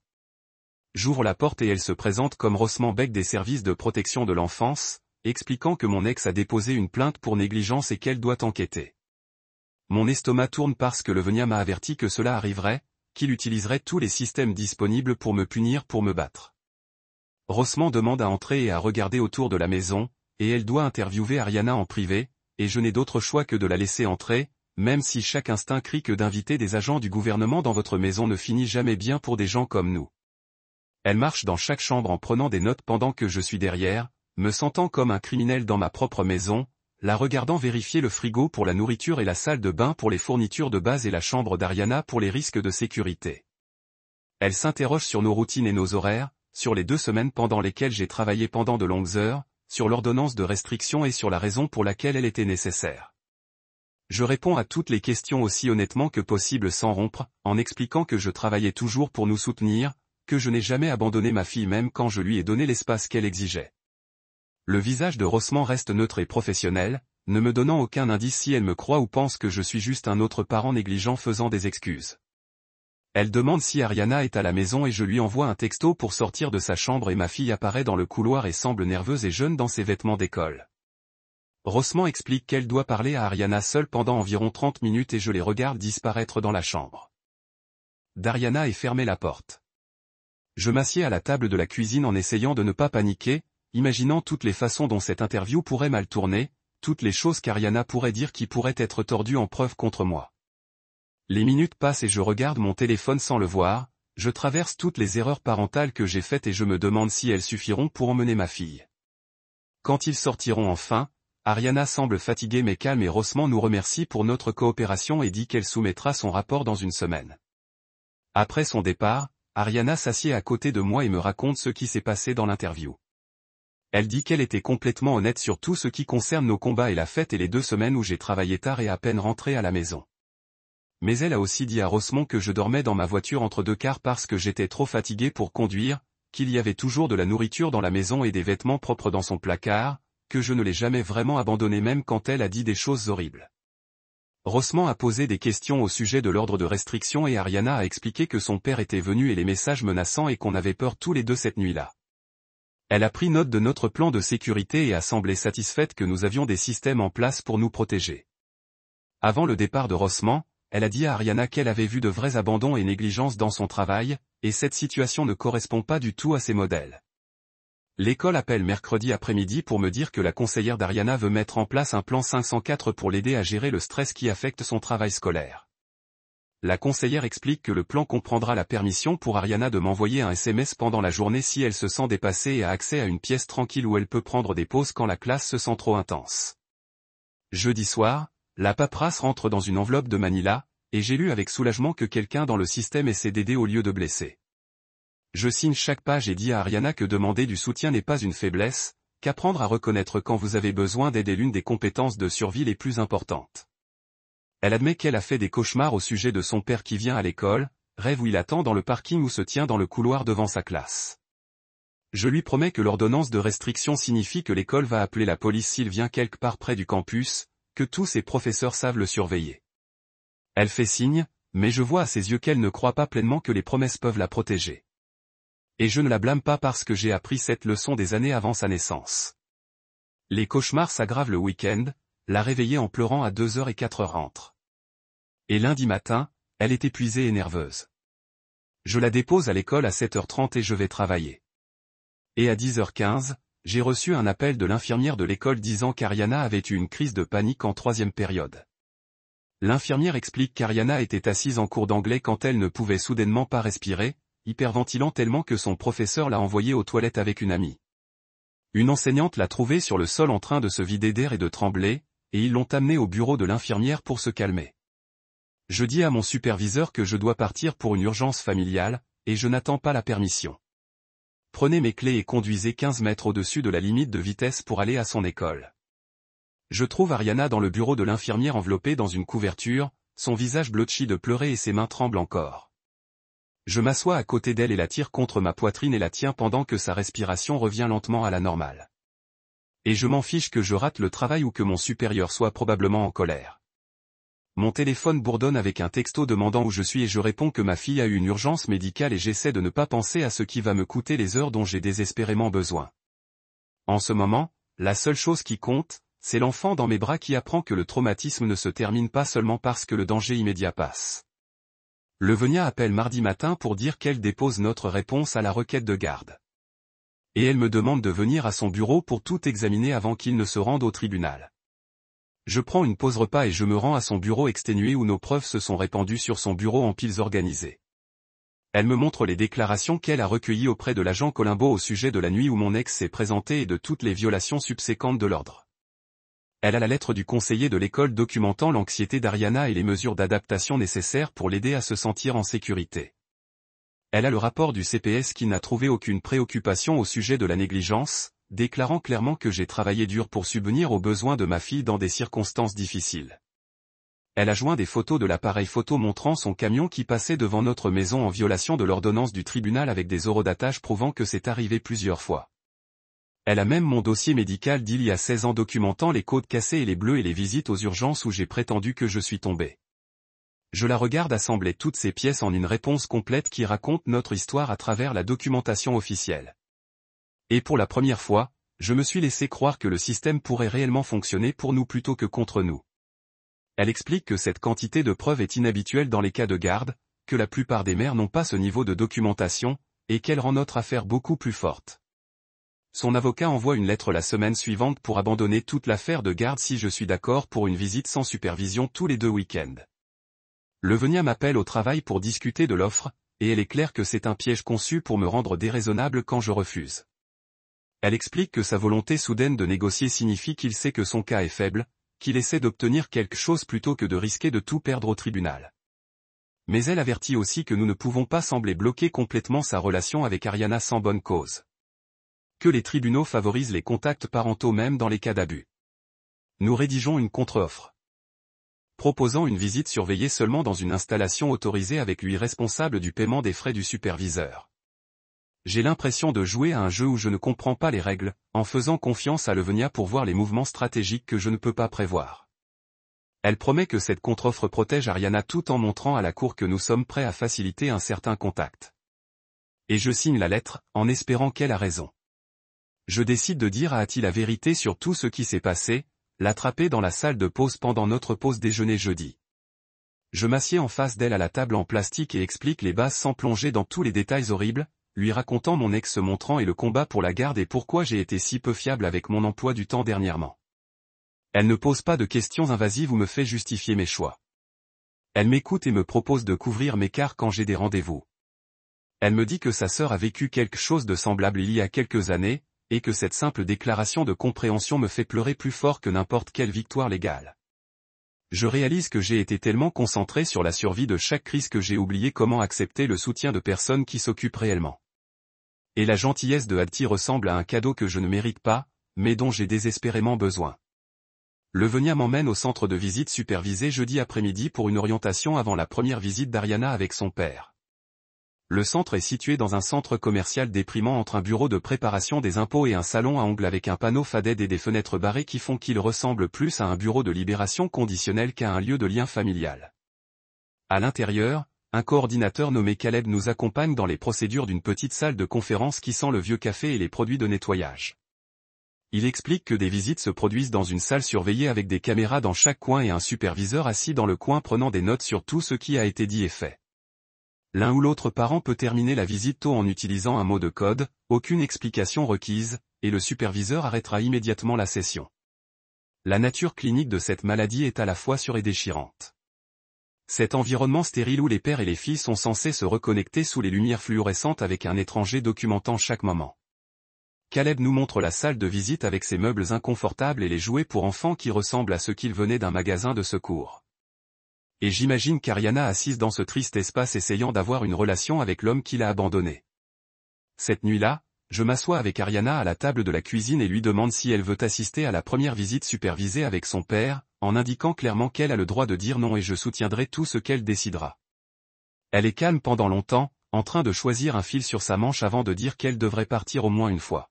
J'ouvre la porte et elle se présente comme Rossman Beck des services de protection de l'enfance, expliquant que mon ex a déposé une plainte pour négligence et qu'elle doit enquêter. Mon estomac tourne parce que Levenia m'a averti que cela arriverait, qu'il utiliserait tous les systèmes disponibles pour me punir pour me battre. Rossman demande à entrer et à regarder autour de la maison, et elle doit interviewer Ariana en privé, et je n'ai d'autre choix que de la laisser entrer, même si chaque instinct crie que d'inviter des agents du gouvernement dans votre maison ne finit jamais bien pour des gens comme nous. Elle marche dans chaque chambre en prenant des notes pendant que je suis derrière, me sentant comme un criminel dans ma propre maison, la regardant vérifier le frigo pour la nourriture et la salle de bain pour les fournitures de base et la chambre d'Ariana pour les risques de sécurité. Elle s'interroge sur nos routines et nos horaires, sur les 2 semaines pendant lesquelles j'ai travaillé pendant de longues heures, sur l'ordonnance de restriction et sur la raison pour laquelle elle était nécessaire. Je réponds à toutes les questions aussi honnêtement que possible sans rompre, en expliquant que je travaillais toujours pour nous soutenir, que je n'ai jamais abandonné ma fille même quand je lui ai donné l'espace qu'elle exigeait. Le visage de Rossman reste neutre et professionnel, ne me donnant aucun indice si elle me croit ou pense que je suis juste un autre parent négligent faisant des excuses. Elle demande si Ariana est à la maison et je lui envoie un texto pour sortir de sa chambre et ma fille apparaît dans le couloir et semble nerveuse et jeune dans ses vêtements d'école. Rossman explique qu'elle doit parler à Ariana seule pendant environ 30 minutes et je les regarde disparaître dans la chambre. D'Ariana et fermer la porte. Je m'assieds à la table de la cuisine en essayant de ne pas paniquer, imaginant toutes les façons dont cette interview pourrait mal tourner, toutes les choses qu'Ariana pourrait dire qui pourraient être tordues en preuve contre moi. Les minutes passent et je regarde mon téléphone sans le voir, je traverse toutes les erreurs parentales que j'ai faites et je me demande si elles suffiront pour emmener ma fille. Quand ils sortiront enfin, Ariana semble fatiguée mais calme et Rossman nous remercie pour notre coopération et dit qu'elle soumettra son rapport dans une semaine. Après son départ, Ariana s'assied à côté de moi et me raconte ce qui s'est passé dans l'interview. Elle dit qu'elle était complètement honnête sur tout ce qui concerne nos combats et la fête et les 2 semaines où j'ai travaillé tard et à peine rentré à la maison. Mais elle a aussi dit à Rossman que je dormais dans ma voiture entre 2 cars parce que j'étais trop fatigué pour conduire, qu'il y avait toujours de la nourriture dans la maison et des vêtements propres dans son placard, que je ne l'ai jamais vraiment abandonné même quand elle a dit des choses horribles. Rossman a posé des questions au sujet de l'ordre de restriction et Ariana a expliqué que son père était venu et les messages menaçants et qu'on avait peur tous les deux cette nuit-là. Elle a pris note de notre plan de sécurité et a semblé satisfaite que nous avions des systèmes en place pour nous protéger. Avant le départ de Rossman, elle a dit à Ariana qu'elle avait vu de vrais abandons et négligences dans son travail, et cette situation ne correspond pas du tout à ses modèles. L'école appelle mercredi après-midi pour me dire que la conseillère d'Ariana veut mettre en place un plan 504 pour l'aider à gérer le stress qui affecte son travail scolaire. La conseillère explique que le plan comprendra la permission pour Ariana de m'envoyer un SMS pendant la journée si elle se sent dépassée et a accès à une pièce tranquille où elle peut prendre des pauses quand la classe se sent trop intense. Jeudi soir, la paperasse rentre dans une enveloppe de Manila, et j'ai lu avec soulagement que quelqu'un dans le système essaie d'aider au lieu de blesser. Je signe chaque page et dis à Ariana que demander du soutien n'est pas une faiblesse, qu'apprendre à reconnaître quand vous avez besoin d'aide est l'une des compétences de survie les plus importantes. Elle admet qu'elle a fait des cauchemars au sujet de son père qui vient à l'école, rêve où il attend dans le parking ou se tient dans le couloir devant sa classe. Je lui promets que l'ordonnance de restriction signifie que l'école va appeler la police s'il vient quelque part près du campus, que tous ses professeurs savent le surveiller. Elle fait signe, mais je vois à ses yeux qu'elle ne croit pas pleinement que les promesses peuvent la protéger. Et je ne la blâme pas parce que j'ai appris cette leçon des années avant sa naissance. Les cauchemars s'aggravent le week-end, la réveiller en pleurant à 2h et 4h rentre. Et lundi matin, elle est épuisée et nerveuse. Je la dépose à l'école à 7h30 et je vais travailler. Et à 10h15, j'ai reçu un appel de l'infirmière de l'école disant qu'Ariana avait eu une crise de panique en 3e période. L'infirmière explique qu'Ariana était assise en cours d'anglais quand elle ne pouvait soudainement pas respirer, hyperventilant tellement que son professeur l'a envoyée aux toilettes avec une amie. Une enseignante l'a trouvée sur le sol en train de se vider d'air et de trembler, et ils l'ont amenée au bureau de l'infirmière pour se calmer. Je dis à mon superviseur que je dois partir pour une urgence familiale, et je n'attends pas la permission. Prenez mes clés et conduisez 15 mètres au-dessus de la limite de vitesse pour aller à son école. Je trouve Ariana dans le bureau de l'infirmière enveloppée dans une couverture, son visage blotchi de pleurer et ses mains tremblent encore. Je m'assois à côté d'elle et la tire contre ma poitrine et la tiens pendant que sa respiration revient lentement à la normale. Et je m'en fiche que je rate le travail ou que mon supérieur soit probablement en colère. Mon téléphone bourdonne avec un texto demandant où je suis et je réponds que ma fille a eu une urgence médicale et j'essaie de ne pas penser à ce qui va me coûter les heures dont j'ai désespérément besoin. En ce moment, la seule chose qui compte, c'est l'enfant dans mes bras qui apprend que le traumatisme ne se termine pas seulement parce que le danger immédiat passe. Le Venia appelle mardi matin pour dire qu'elle dépose notre réponse à la requête de garde. Et elle me demande de venir à son bureau pour tout examiner avant qu'il ne se rende au tribunal. Je prends une pause repas et je me rends à son bureau exténué où nos preuves se sont répandues sur son bureau en piles organisées. Elle me montre les déclarations qu'elle a recueillies auprès de l'agent Colombo au sujet de la nuit où mon ex s'est présenté et de toutes les violations subséquentes de l'ordre. Elle a la lettre du conseiller de l'école documentant l'anxiété d'Ariana et les mesures d'adaptation nécessaires pour l'aider à se sentir en sécurité. Elle a le rapport du CPS qui n'a trouvé aucune préoccupation au sujet de la négligence, déclarant clairement que j'ai travaillé dur pour subvenir aux besoins de ma fille dans des circonstances difficiles. Elle a joint des photos de l'appareil photo montrant son camion qui passait devant notre maison en violation de l'ordonnance du tribunal avec des horodatage prouvant que c'est arrivé plusieurs fois. Elle a même mon dossier médical d'il y a 16 ans documentant les côtes cassées et les bleus et les visites aux urgences où j'ai prétendu que je suis tombé. Je la regarde assembler toutes ces pièces en une réponse complète qui raconte notre histoire à travers la documentation officielle. Et pour la première fois, je me suis laissé croire que le système pourrait réellement fonctionner pour nous plutôt que contre nous. Elle explique que cette quantité de preuves est inhabituelle dans les cas de garde, que la plupart des mères n'ont pas ce niveau de documentation, et qu'elle rend notre affaire beaucoup plus forte. Son avocat envoie une lettre la semaine suivante pour abandonner toute l'affaire de garde si je suis d'accord pour une visite sans supervision tous les 2 week-ends. Levenia m'appelle au travail pour discuter de l'offre, et elle est claire que c'est un piège conçu pour me rendre déraisonnable quand je refuse. Elle explique que sa volonté soudaine de négocier signifie qu'il sait que son cas est faible, qu'il essaie d'obtenir quelque chose plutôt que de risquer de tout perdre au tribunal. Mais elle avertit aussi que nous ne pouvons pas sembler bloquer complètement sa relation avec Ariana sans bonne cause. Que les tribunaux favorisent les contacts parentaux même dans les cas d'abus. Nous rédigeons une contre-offre. Proposant une visite surveillée seulement dans une installation autorisée avec lui responsable du paiement des frais du superviseur. J'ai l'impression de jouer à un jeu où je ne comprends pas les règles, en faisant confiance à Levenia pour voir les mouvements stratégiques que je ne peux pas prévoir. Elle promet que cette contre-offre protège Ariana tout en montrant à la cour que nous sommes prêts à faciliter un certain contact. Et je signe la lettre, en espérant qu'elle a raison. Je décide de dire à Hattie la vérité sur tout ce qui s'est passé, l'attraper dans la salle de pause pendant notre pause déjeuner jeudi. Je m'assieds en face d'elle à la table en plastique et explique les bases sans plonger dans tous les détails horribles, lui racontant mon ex se montrant et le combat pour la garde et pourquoi j'ai été si peu fiable avec mon emploi du temps dernièrement. Elle ne pose pas de questions invasives ou me fait justifier mes choix. Elle m'écoute et me propose de couvrir mes quarts quand j'ai des rendez-vous. Elle me dit que sa sœur a vécu quelque chose de semblable il y a quelques années, et que cette simple déclaration de compréhension me fait pleurer plus fort que n'importe quelle victoire légale. Je réalise que j'ai été tellement concentré sur la survie de chaque crise que j'ai oublié comment accepter le soutien de personnes qui s'occupent réellement. Et la gentillesse de Hattie ressemble à un cadeau que je ne mérite pas, mais dont j'ai désespérément besoin. Levenia m'emmène au centre de visite supervisé jeudi après-midi pour une orientation avant la première visite d'Ariana avec son père. Le centre est situé dans un centre commercial déprimant entre un bureau de préparation des impôts et un salon à ongles avec un panneau faded et des fenêtres barrées qui font qu'il ressemble plus à un bureau de libération conditionnelle qu'à un lieu de lien familial. À l'intérieur, un coordinateur nommé Caleb nous accompagne dans les procédures d'une petite salle de conférence qui sent le vieux café et les produits de nettoyage. Il explique que des visites se produisent dans une salle surveillée avec des caméras dans chaque coin et un superviseur assis dans le coin prenant des notes sur tout ce qui a été dit et fait. L'un ou l'autre parent peut terminer la visite tôt en utilisant un mot de code, aucune explication requise, et le superviseur arrêtera immédiatement la session. La nature clinique de cette maladie est à la fois sûre et déchirante. Cet environnement stérile où les pères et les filles sont censés se reconnecter sous les lumières fluorescentes avec un étranger documentant chaque moment. Caleb nous montre la salle de visite avec ses meubles inconfortables et les jouets pour enfants qui ressemblent à ceux qu'il venait d'un magasin de secours. Et j'imagine qu'Ariana assise dans ce triste espace essayant d'avoir une relation avec l'homme qui l'a abandonnée. Cette nuit-là, je m'assois avec Ariana à la table de la cuisine et lui demande si elle veut assister à la première visite supervisée avec son père, en indiquant clairement qu'elle a le droit de dire non et je soutiendrai tout ce qu'elle décidera. Elle est calme pendant longtemps, en train de choisir un fil sur sa manche avant de dire qu'elle devrait partir au moins une fois.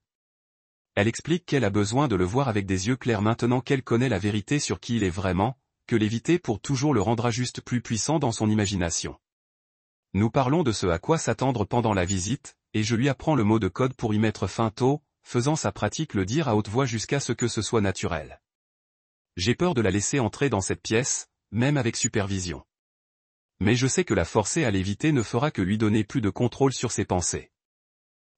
Elle explique qu'elle a besoin de le voir avec des yeux clairs maintenant qu'elle connaît la vérité sur qui il est vraiment, que l'éviter pour toujours le rendra juste plus puissant dans son imagination. Nous parlons de ce à quoi s'attendre pendant la visite, et je lui apprends le mot de code pour y mettre fin tôt, faisant sa pratique le dire à haute voix jusqu'à ce que ce soit naturel. J'ai peur de la laisser entrer dans cette pièce, même avec supervision. Mais je sais que la forcer à l'éviter ne fera que lui donner plus de contrôle sur ses pensées.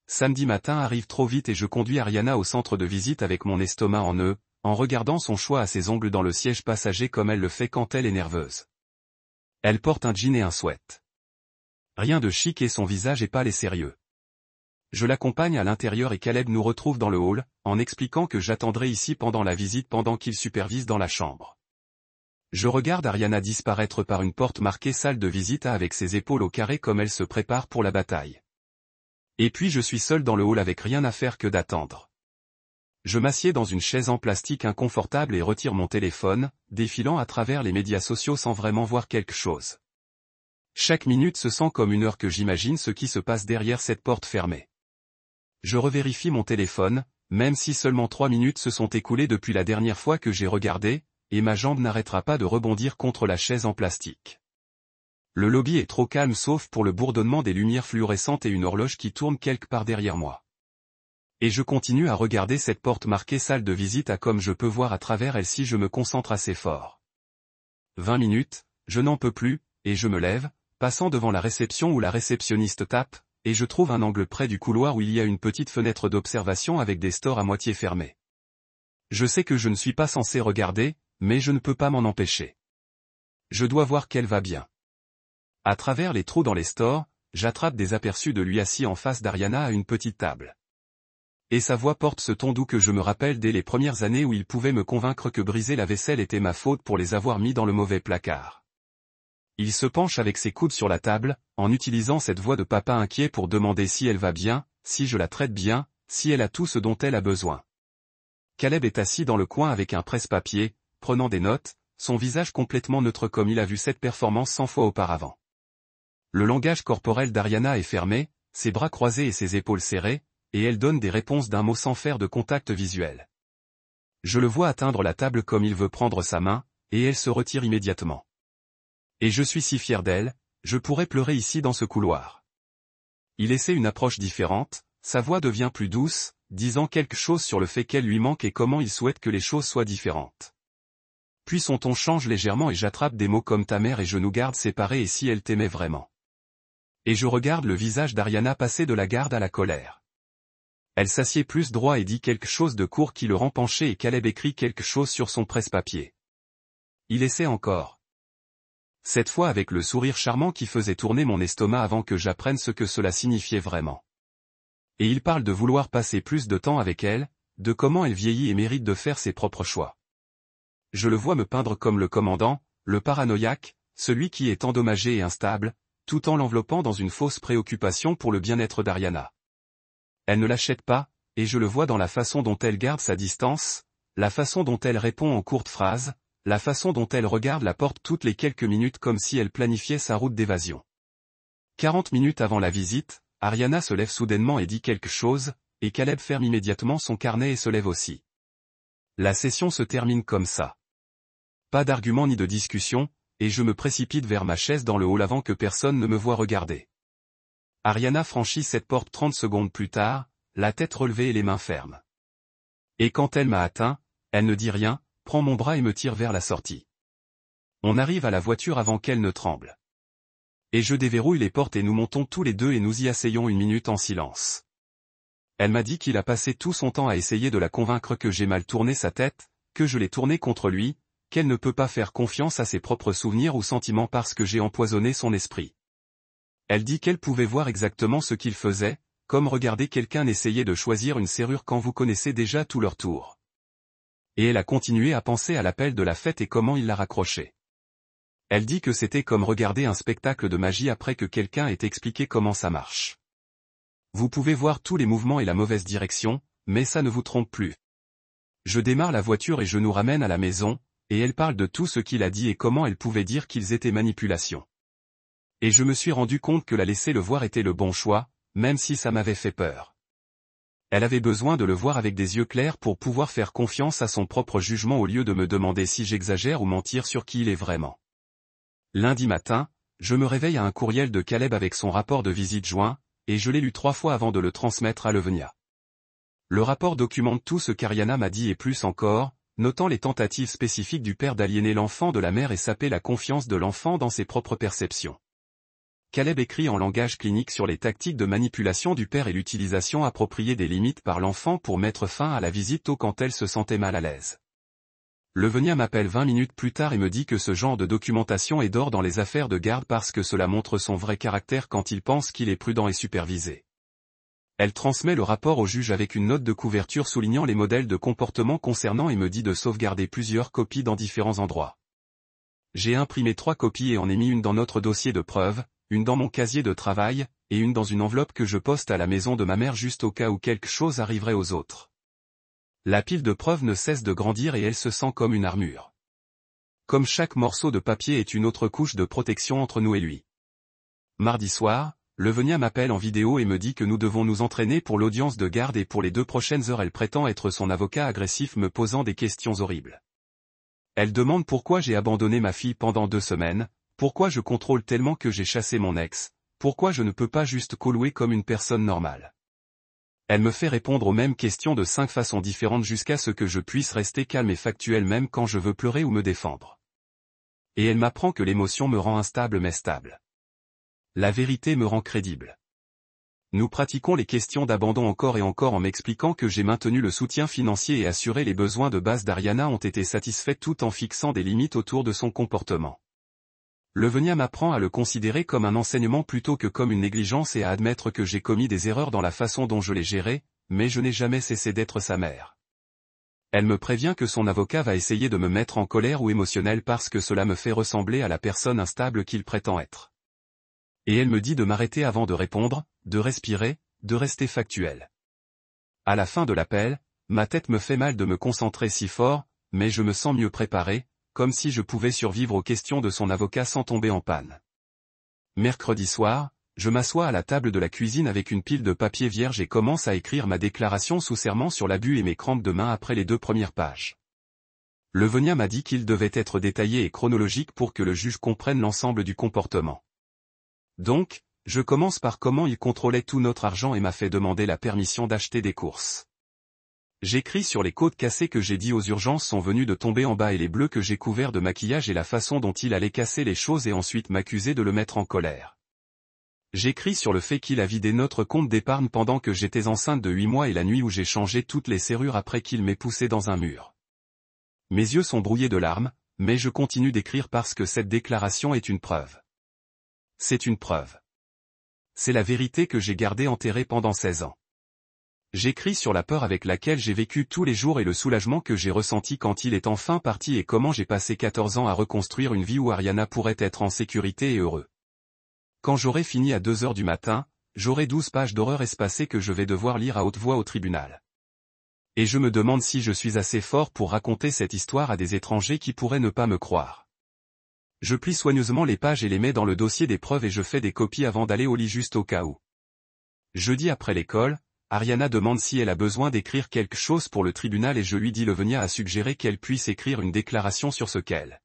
Samedi matin arrive trop vite et je conduis Ariana au centre de visite avec mon estomac en nœud, en regardant son choix à ses ongles dans le siège passager comme elle le fait quand elle est nerveuse. Elle porte un jean et un sweat. Rien de chic et son visage est pâle et sérieux. Je l'accompagne à l'intérieur et Caleb nous retrouve dans le hall, en expliquant que j'attendrai ici pendant la visite pendant qu'il supervise dans la chambre. Je regarde Ariana disparaître par une porte marquée salle de visite avec ses épaules au carré comme elle se prépare pour la bataille. Et puis je suis seul dans le hall avec rien à faire que d'attendre. Je m'assieds dans une chaise en plastique inconfortable et retire mon téléphone, défilant à travers les médias sociaux sans vraiment voir quelque chose. Chaque minute se sent comme une heure que j'imagine ce qui se passe derrière cette porte fermée. Je revérifie mon téléphone, même si seulement 3 minutes se sont écoulées depuis la dernière fois que j'ai regardé, et ma jambe n'arrêtera pas de rebondir contre la chaise en plastique. Le lobby est trop calme sauf pour le bourdonnement des lumières fluorescentes et une horloge qui tourne quelque part derrière moi. Et je continue à regarder cette porte marquée salle de visite à comme je peux voir à travers elle si je me concentre assez fort. 20 minutes, je n'en peux plus, et je me lève, passant devant la réception où la réceptionniste tape, et je trouve un angle près du couloir où il y a une petite fenêtre d'observation avec des stores à moitié fermés. Je sais que je ne suis pas censé regarder, mais je ne peux pas m'en empêcher. Je dois voir qu'elle va bien. À travers les trous dans les stores, j'attrape des aperçus de lui assis en face d'Ariana à une petite table. Et sa voix porte ce ton doux que je me rappelle dès les premières années où il pouvait me convaincre que briser la vaisselle était ma faute pour les avoir mis dans le mauvais placard. Il se penche avec ses coudes sur la table, en utilisant cette voix de papa inquiet pour demander si elle va bien, si je la traite bien, si elle a tout ce dont elle a besoin. Caleb est assis dans le coin avec un presse-papier, prenant des notes, son visage complètement neutre comme il a vu cette performance 100 fois auparavant. Le langage corporel d'Ariana est fermé, ses bras croisés et ses épaules serrées, et elle donne des réponses d'un mot sans faire de contact visuel. Je le vois atteindre la table comme il veut prendre sa main, et elle se retire immédiatement. Et je suis si fier d'elle, je pourrais pleurer ici dans ce couloir. Il essaie une approche différente, sa voix devient plus douce, disant quelque chose sur le fait qu'elle lui manque et comment il souhaite que les choses soient différentes. Puis son ton change légèrement et j'attrape des mots comme ta mère et je nous garde séparés et si elle t'aimait vraiment. Et je regarde le visage d'Ariana passer de la garde à la colère. Elle s'assied plus droit et dit quelque chose de court qui le rend penché et Caleb écrit quelque chose sur son presse-papier. Il essaie encore. Cette fois avec le sourire charmant qui faisait tourner mon estomac avant que j'apprenne ce que cela signifiait vraiment. Et il parle de vouloir passer plus de temps avec elle, de comment elle vieillit et mérite de faire ses propres choix. Je le vois me peindre comme le commandant, le paranoïaque, celui qui est endommagé et instable, tout en l'enveloppant dans une fausse préoccupation pour le bien-être d'Ariana. Elle ne l'achète pas, et je le vois dans la façon dont elle garde sa distance, la façon dont elle répond en courtes phrases, la façon dont elle regarde la porte toutes les quelques minutes comme si elle planifiait sa route d'évasion. 40 minutes avant la visite, Ariana se lève soudainement et dit quelque chose, et Caleb ferme immédiatement son carnet et se lève aussi. La session se termine comme ça. Pas d'argument ni de discussion, et je me précipite vers ma chaise dans le hall avant que personne ne me voie regarder. Ariana franchit cette porte 30 secondes plus tard, la tête relevée et les mains fermes. Et quand elle m'a atteint, elle ne dit rien, prend mon bras et me tire vers la sortie. On arrive à la voiture avant qu'elle ne tremble. Et je déverrouille les portes et nous montons tous les deux et nous y asseyons une minute en silence. Elle m'a dit qu'il a passé tout son temps à essayer de la convaincre que j'ai mal tourné sa tête, que je l'ai tournée contre lui, qu'elle ne peut pas faire confiance à ses propres souvenirs ou sentiments parce que j'ai empoisonné son esprit. Elle dit qu'elle pouvait voir exactement ce qu'il faisait, comme regarder quelqu'un essayer de choisir une serrure quand vous connaissez déjà tout leur tour. Et elle a continué à penser à l'appel de la fête et comment il l'a raccroché. Elle dit que c'était comme regarder un spectacle de magie après que quelqu'un ait expliqué comment ça marche. Vous pouvez voir tous les mouvements et la mauvaise direction, mais ça ne vous trompe plus. Je démarre la voiture et je nous ramène à la maison, et elle parle de tout ce qu'il a dit et comment elle pouvait dire qu'ils étaient manipulations. Et je me suis rendu compte que la laisser le voir était le bon choix, même si ça m'avait fait peur. Elle avait besoin de le voir avec des yeux clairs pour pouvoir faire confiance à son propre jugement au lieu de me demander si j'exagère ou mentir sur qui il est vraiment. Lundi matin, je me réveille à un courriel de Caleb avec son rapport de visite joint, et je l'ai lu 3 fois avant de le transmettre à Levenia. Le rapport documente tout ce qu'Ariana m'a dit et plus encore, notant les tentatives spécifiques du père d'aliéner l'enfant de la mère et saper la confiance de l'enfant dans ses propres perceptions. Caleb écrit en langage clinique sur les tactiques de manipulation du père et l'utilisation appropriée des limites par l'enfant pour mettre fin à la visite tôt quand elle se sentait mal à l'aise. Levenia m'appelle 20 minutes plus tard et me dit que ce genre de documentation est d'or dans les affaires de garde parce que cela montre son vrai caractère quand il pense qu'il est prudent et supervisé. Elle transmet le rapport au juge avec une note de couverture soulignant les modèles de comportement concernant et me dit de sauvegarder plusieurs copies dans différents endroits. J'ai imprimé 3 copies et en ai mis une dans notre dossier de preuves, une dans mon casier de travail, et une dans une enveloppe que je poste à la maison de ma mère juste au cas où quelque chose arriverait aux autres. La pile de preuves ne cesse de grandir et elle se sent comme une armure. Comme chaque morceau de papier est une autre couche de protection entre nous et lui. Mardi soir, Levenia m'appelle en vidéo et me dit que nous devons nous entraîner pour l'audience de garde et pour les 2 prochaines heures elle prétend être son avocat agressif me posant des questions horribles. Elle demande pourquoi j'ai abandonné ma fille pendant 2 semaines, pourquoi je contrôle tellement que j'ai chassé mon ex, pourquoi je ne peux pas juste call-ouer comme une personne normale. Elle me fait répondre aux mêmes questions de 5 façons différentes jusqu'à ce que je puisse rester calme et factuel même quand je veux pleurer ou me défendre. Et elle m'apprend que l'émotion me rend instable mais stable. La vérité me rend crédible. Nous pratiquons les questions d'abandon encore et encore en m'expliquant que j'ai maintenu le soutien financier et assuré les besoins de base d'Ariana ont été satisfaits tout en fixant des limites autour de son comportement. Levenia m'apprend à le considérer comme un enseignement plutôt que comme une négligence et à admettre que j'ai commis des erreurs dans la façon dont je l'ai géré, mais je n'ai jamais cessé d'être sa mère. Elle me prévient que son avocat va essayer de me mettre en colère ou émotionnel parce que cela me fait ressembler à la personne instable qu'il prétend être. Et elle me dit de m'arrêter avant de répondre, de respirer, de rester factuel. À la fin de l'appel, ma tête me fait mal de me concentrer si fort, mais je me sens mieux préparé, comme si je pouvais survivre aux questions de son avocat sans tomber en panne. Mercredi soir, je m'assois à la table de la cuisine avec une pile de papier vierge et commence à écrire ma déclaration sous serment sur l'abus et mes crampes de main après les 2 premières pages. Levenia m'a dit qu'il devait être détaillé et chronologique pour que le juge comprenne l'ensemble du comportement. Donc, je commence par comment il contrôlait tout notre argent et m'a fait demander la permission d'acheter des courses. J'écris sur les côtes cassées que j'ai dit aux urgences sont venues de tomber en bas et les bleus que j'ai couverts de maquillage et la façon dont il allait casser les choses et ensuite m'accuser de le mettre en colère. J'écris sur le fait qu'il a vidé notre compte d'épargne pendant que j'étais enceinte de 8 mois et la nuit où j'ai changé toutes les serrures après qu'il m'ait poussé dans un mur. Mes yeux sont brouillés de larmes, mais je continue d'écrire parce que cette déclaration est une preuve. C'est une preuve. C'est la vérité que j'ai gardée enterrée pendant 16 ans. J'écris sur la peur avec laquelle j'ai vécu tous les jours et le soulagement que j'ai ressenti quand il est enfin parti et comment j'ai passé 14 ans à reconstruire une vie où Ariana pourrait être en sécurité et heureux. Quand j'aurai fini à 2 heures du matin, j'aurai 12 pages d'horreur espacées que je vais devoir lire à haute voix au tribunal. Et je me demande si je suis assez fort pour raconter cette histoire à des étrangers qui pourraient ne pas me croire. Je plie soigneusement les pages et les mets dans le dossier des preuves et je fais des copies avant d'aller au lit juste au cas où. Jeudi après l'école, Ariana demande si elle a besoin d'écrire quelque chose pour le tribunal et je lui dis Levenia a suggéré qu'elle puisse écrire une déclaration sur ce qu'elle